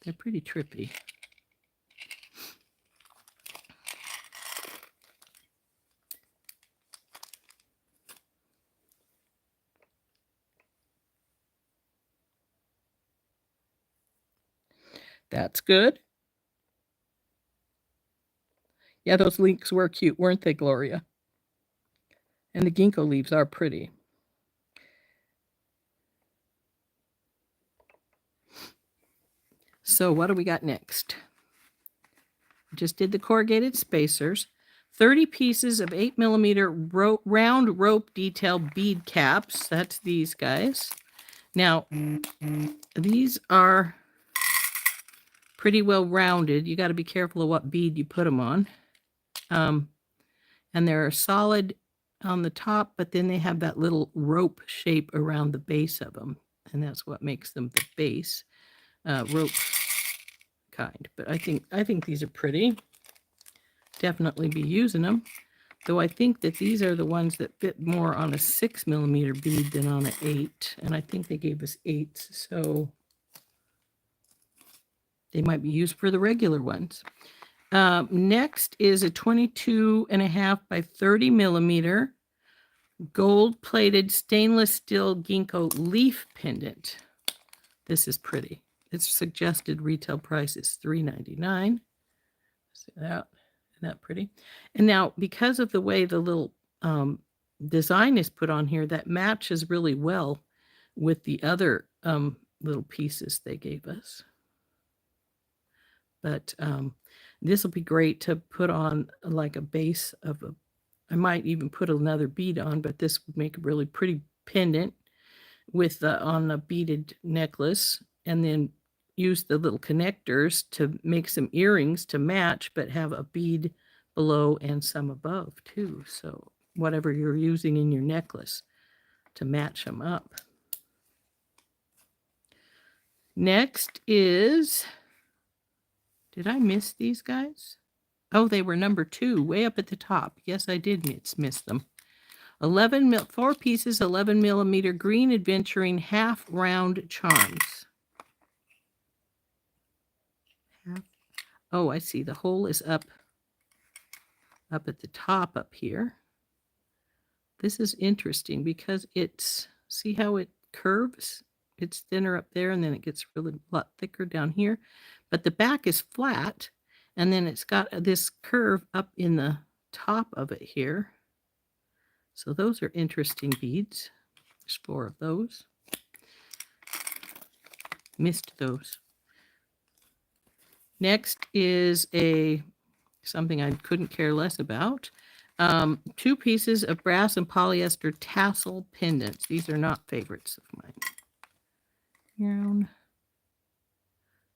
They're pretty trippy. That's good. Yeah, those leeks were cute, weren't they, Gloria? And the ginkgo leaves are pretty. So what do we got next? Just did the corrugated spacers. 30 pieces of 8mm round rope detail bead caps. That's these guys. Now, these are pretty well rounded. You got to be careful of what bead you put them on. And they're solid on the top, but then they have that little rope shape around the base of them. And that's what makes them the base rope kind. But I think these are pretty. Definitely be using them. Though I think that these are the ones that fit more on a 6mm bead than on an 8. And I think they gave us 8s, so they might be used for the regular ones. Next is a 22.5 by 30mm gold-plated stainless steel ginkgo leaf pendant. This is pretty. Its suggested retail price is $3.99. See that? Isn't that pretty? And now, because of the way the little design is put on here, that matches really well with the other little pieces they gave us. But this will be great to put on like a base of a, I might even put another bead on, but this would make a really pretty pendant with on a beaded necklace, and then use the little connectors to make some earrings to match, but have a bead below and some above too. So whatever you're using in your necklace to match them up. Next is, did I miss these guys? Oh, they were number 2, way up at the top. Yes, I did miss them. 4 pieces, 11mm green adventuring half round charms. Oh, I see. The hole is up at the top up here. This is interesting because it's, see how it curves? It's thinner up there and then it gets really a lot thicker down here. But the back is flat and then it's got this curve up in the top of it here. So those are interesting beads. There's 4 of those. Missed those. Next is something I couldn't care less about. 2 pieces of brass and polyester tassel pendants. These are not favorites of mine.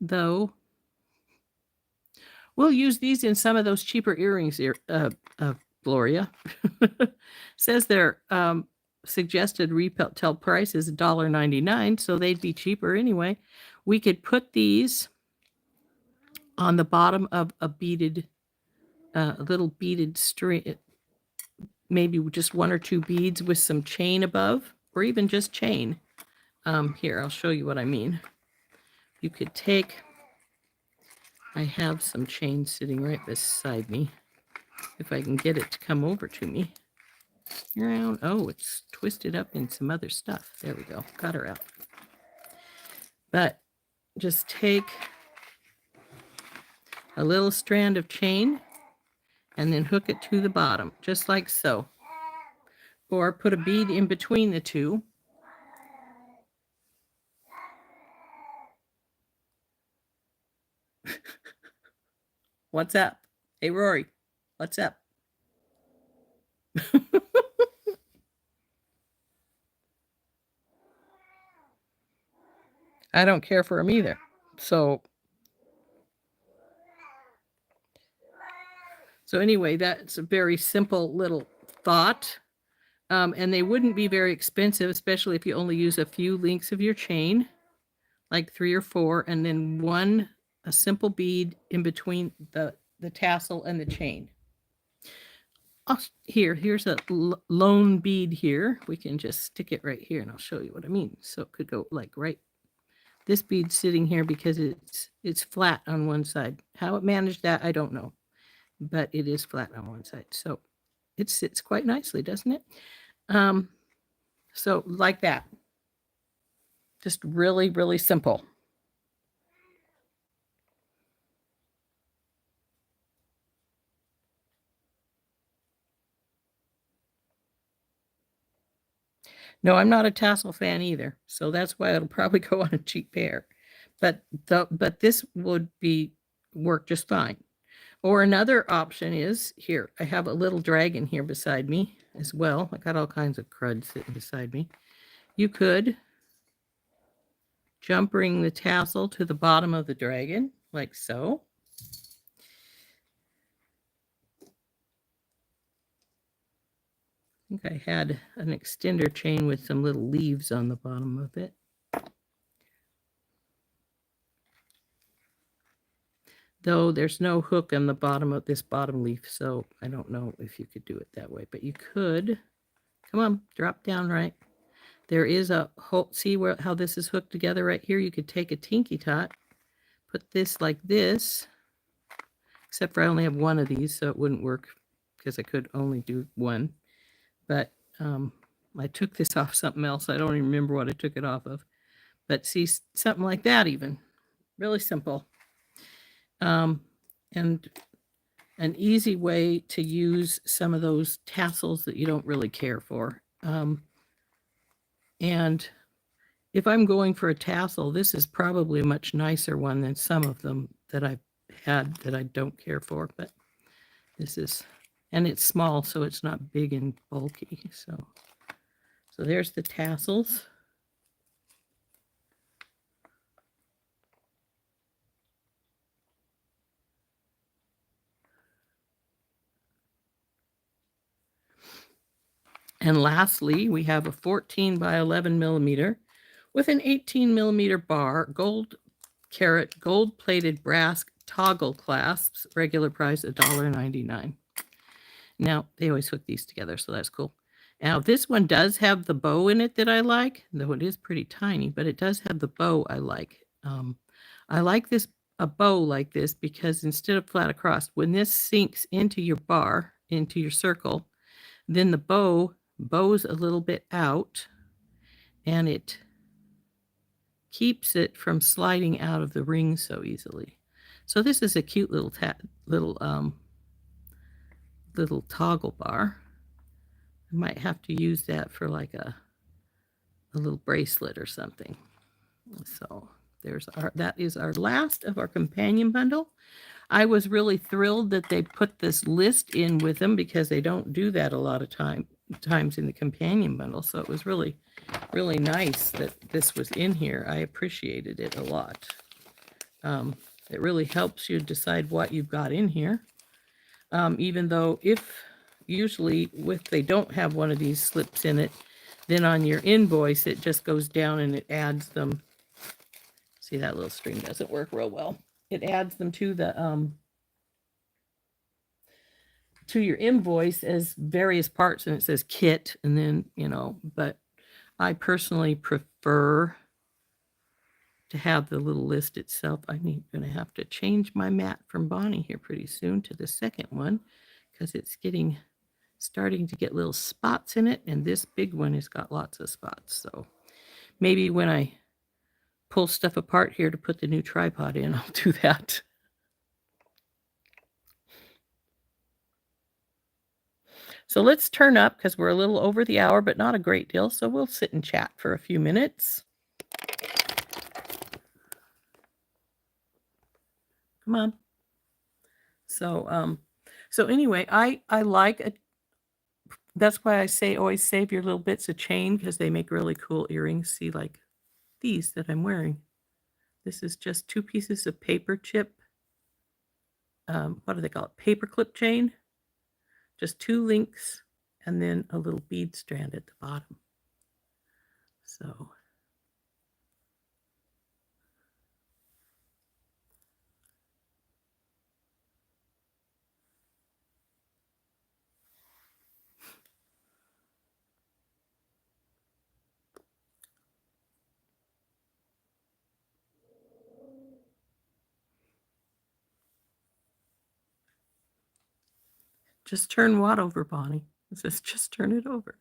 Though we'll use these in some of those cheaper earrings here, Gloria. Says their suggested retail price is $1.99, so they'd be cheaper anyway. We could put these on the bottom of a beaded, little beaded string, maybe just 1 or 2 beads with some chain above, or even just chain. Here, I'll show you what I mean. You could take, I have some chain sitting right beside me. If I can get it to come over to me. Around, oh, it's twisted up in some other stuff. There we go. Got her out. But just take a little strand of chain and then hook it to the bottom, just like so. Or put a bead in between the two. What's up? Hey, Rory, what's up? I don't care for him either. So anyway, that's a very simple little thought. And they wouldn't be very expensive, especially if you only use a few links of your chain, like 3 or 4, and then a simple bead in between the tassel and the chain. Here's a lone bead here. We can just stick it right here, and I'll show you what I mean. So it could go like right. This bead's sitting here because it's flat on one side. How it managed that, I don't know, but it is flat on one side. So it sits quite nicely, doesn't it? So like that. Just really, really simple. No, I'm not a tassel fan either, so that's why it'll probably go on a cheap pair. But this would work just fine. Or another option is here. I have a little dragon here beside me as well. I got all kinds of crud sitting beside me. You could bring the tassel to the bottom of the dragon, like so. I think I had an extender chain with some little leaves on the bottom of it. Though there's no hook on the bottom of this bottom leaf, so I don't know if you could do it that way, but you could. Come on, drop down right. There is a hole. See how this is hooked together right here? You could take a tinky tot, put this like this, except for I only have 1 of these, so it wouldn't work because I could only do 1. But I took this off something else. I don't even remember what I took it off of. But see, something like that even. Really simple. And an easy way to use some of those tassels that you don't really care for. And if I'm going for a tassel, this is probably a much nicer one than some of them that I've had that I don't care for. But this is, and it's small, so it's not big and bulky. So there's the tassels. And lastly, we have a 14 by 11 millimeter with an 18 millimeter bar, gold plated brass toggle clasps, regular price $1.99. Now, they always hook these together, so that's cool. Now, this one does have the bow in it that I like, though it is pretty tiny, but it does have the bow I like. I like a bow like this because instead of flat across, when this sinks into your bar, into your circle, then the bows a little bit out, and it keeps it from sliding out of the ring so easily. So this is a cute little little toggle bar. I might have to use that for like a little bracelet or something. So That is our last of our companion bundle. I was really thrilled that they put this list in with them because they don't do that a lot of times in the companion bundle. So it was really, really nice that this was in here. I appreciated it a lot. It really helps you decide what you've got in here. Even though usually if they don't have one of these slips in it, then on your invoice, it just goes down and it adds them. See, that little string doesn't work real well. It adds them to your invoice as various parts, and it says kit, and then, but I personally prefer to have the little list itself. I'm going to have to change my mat from Bonnie here pretty soon to the second one because it's starting to get little spots in it, and this big one has got lots of spots. So maybe when I pull stuff apart here to put the new tripod in, I'll do that. So let's turn up because we're a little over the hour, but not a great deal. So we'll sit and chat for a few minutes. Come on. So anyway, I like it. That's why I say always save your little bits of chain because they make really cool earrings. See, like these that I'm wearing. This is just 2 pieces of paper chip. What do they call it? Paper clip chain. Just 2 links and then a little bead strand at the bottom. So just turn what over, Bonnie? It says just turn it over.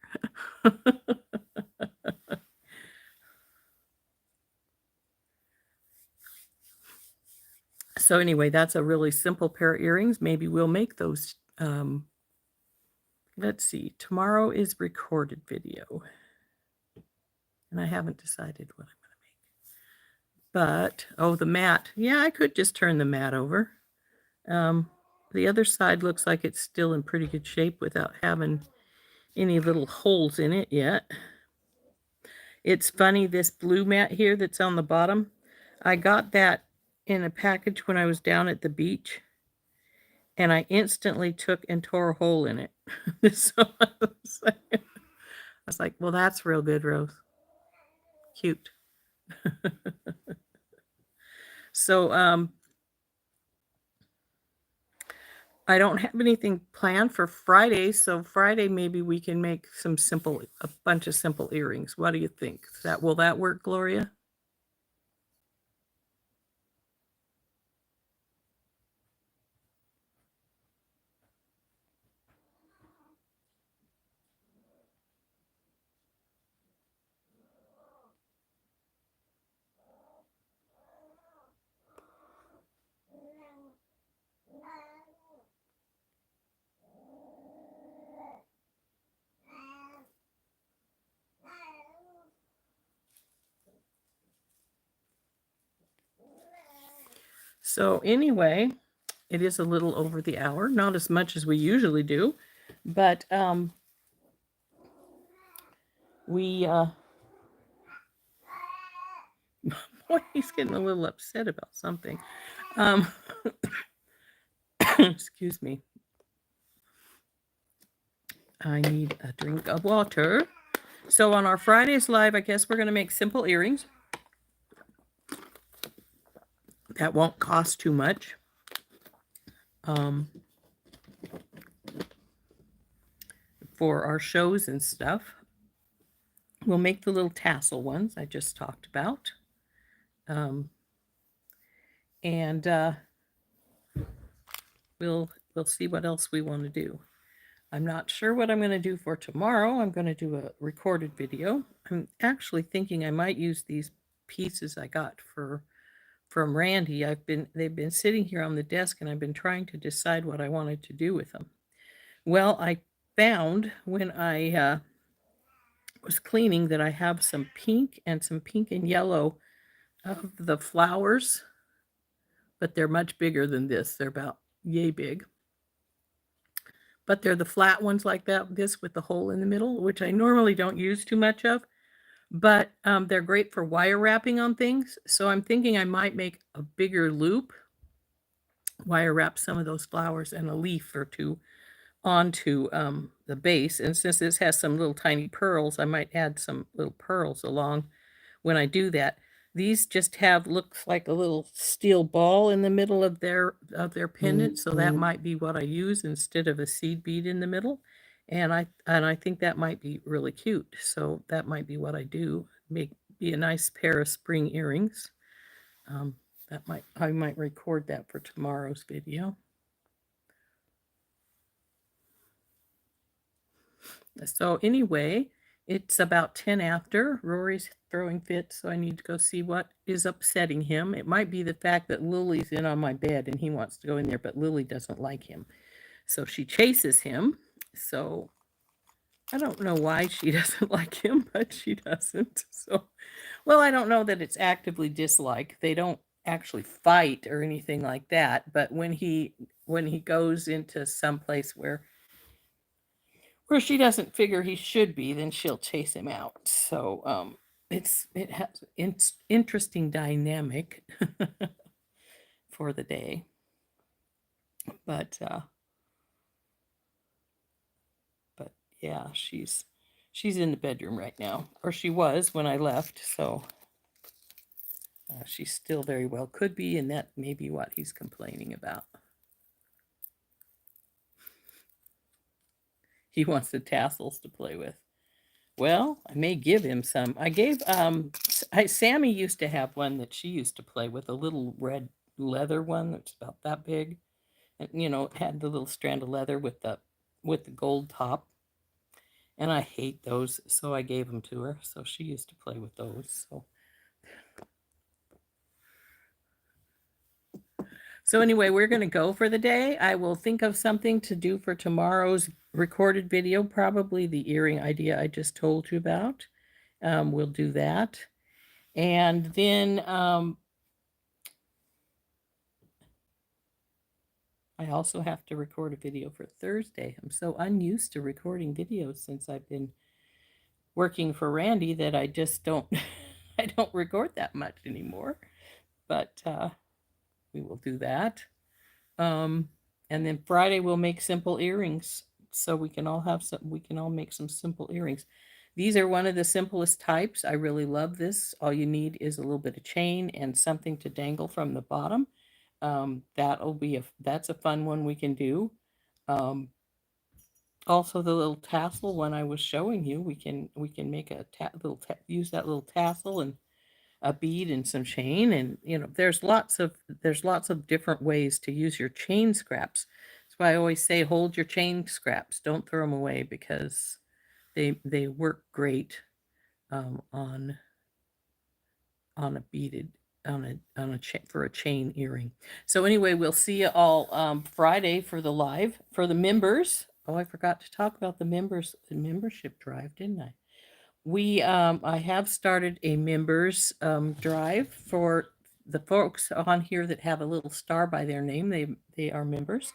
So anyway, that's a really simple pair of earrings. Maybe we'll make those. Let's see. Tomorrow is recorded video. And I haven't decided what I'm going to make. But, the mat. Yeah, I could just turn the mat over. The other side looks like it's still in pretty good shape without having any little holes in it yet. It's funny, this blue mat here that's on the bottom, I got that in a package when I was down at the beach, and I instantly took and tore a hole in it. So I was like, well, that's real good, Rose. Cute. So, I don't have anything planned for Friday, so Friday maybe we can make a bunch of simple earrings. What do you think? Will that work, Gloria? So anyway, it is a little over the hour, not as much as we usually do, but we boy, he's getting a little upset about something. Excuse me. I need a drink of water. So on our Fridays live, I guess we're going to make simple earrings. That won't cost too much. For our shows and stuff. We'll make the little tassel ones I just talked about. And we'll see what else we want to do. I'm not sure what I'm going to do for tomorrow. I'm going to do a recorded video. I'm actually thinking I might use these pieces I got from Randy. They've been sitting here on the desk, and I've been trying to decide what I wanted to do with them. Well, I found when I was cleaning that I have some pink and yellow of the flowers, but they're much bigger than this. They're about yay big. But they're the flat ones like that, this with the hole in the middle, which I normally don't use too much of. But they're great for wire wrapping on things. So I'm thinking I might make a bigger loop, wire wrap some of those flowers and a leaf or two onto the base. And since this has some little tiny pearls, I might add some little pearls along when I do that. These just have looks like a little steel ball in the middle of their pendant, so that might be what I use instead of a seed bead in the middle. And I think that might be really cute. So that might be what I do. Be a nice pair of spring earrings. I might record that for tomorrow's video. So anyway, it's about 10 after. Rory's throwing fits, so I need to go see what is upsetting him. It might be the fact that Lily's in on my bed and he wants to go in there, but Lily doesn't like him. So she chases him. So I don't know why she doesn't like him, but she doesn't. So, well, I don't know that it's actively dislike. They don't actually fight or anything like that, but when he goes into some place where she doesn't figure he should be, then she'll chase him out. So it has an interesting dynamic for the day. But yeah, she's in the bedroom right now, or she was when I left. So she still very well could be, and that may be what he's complaining about. He wants the tassels to play with. Well, I may give him some. I gave Sammy used to have one that she used to play with, a little red leather one that's about that big, and it had the little strand of leather with the gold top. And I hate those, so I gave them to her. So she used to play with those. So anyway, we're going to go for the day. I will think of something to do for tomorrow's recorded video, probably the earring idea I just told you about. We'll do that. And then I also have to record a video for Thursday. I'm so unused to recording videos since I've been working for Randy that I just don't I don't record that much anymore. But we will do that. And then Friday we'll make simple earrings, so we can all make some simple earrings. These are one of the simplest types. I really love this. All you need is a little bit of chain and something to dangle from the bottom. That's a fun one we can do. Also the little tassel one I was showing you, we can make a use that little tassel and a bead and some chain, and there's lots of different ways to use your chain scraps. That's why I always say hold your chain scraps, don't throw them away, because they work great on a beaded for a chain earring. So anyway, we'll see you all Friday for the live for the members. Oh, I forgot to talk about the membership drive, didn't I? I have started a members drive for the folks on here that have a little star by their name. They are members.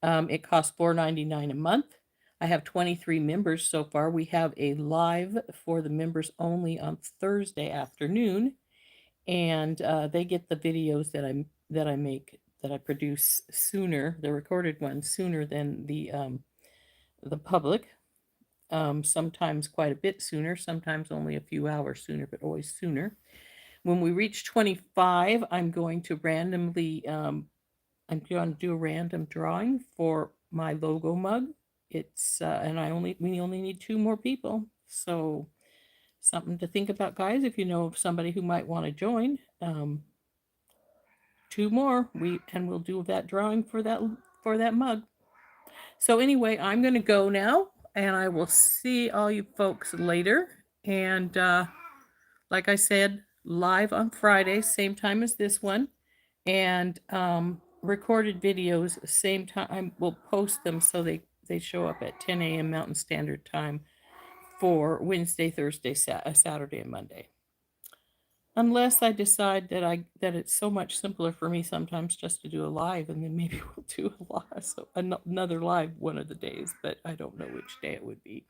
It costs $4.99 a month. I have 23 members so far. We have a live for the members only on Thursday afternoon, and they get the videos that I make, that I produce sooner, the recorded ones sooner than the public. Sometimes quite a bit sooner, sometimes only a few hours sooner, but always sooner. When we reach 25, I'm going to do a random drawing for my logo mug. It's and we only need 2 more people. So something to think about, guys, if you know of somebody who might want to join. 2 more, we'll do that drawing for that mug. So anyway, I'm going to go now, and I will see all you folks later. And like I said, live on Friday, same time as this one, and recorded videos, same time. We'll post them so they show up at 10 a.m. Mountain Standard Time for Wednesday, Thursday, Saturday, and Monday. Unless I decide that it's so much simpler for me sometimes just to do a live, and then maybe we'll do a live, so another live one of the days, but I don't know which day it would be.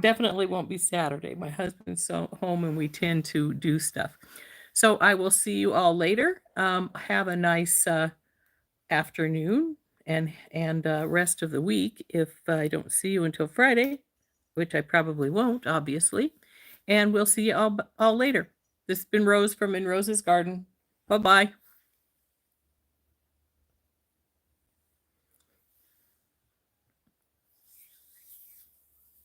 Definitely won't be Saturday. My husband's home and we tend to do stuff. So I will see you all later. Have a nice afternoon and rest of the week if I don't see you until Friday, which I probably won't, obviously. And we'll see you all later. This has been Rose from In Rose's Garden. Bye-bye.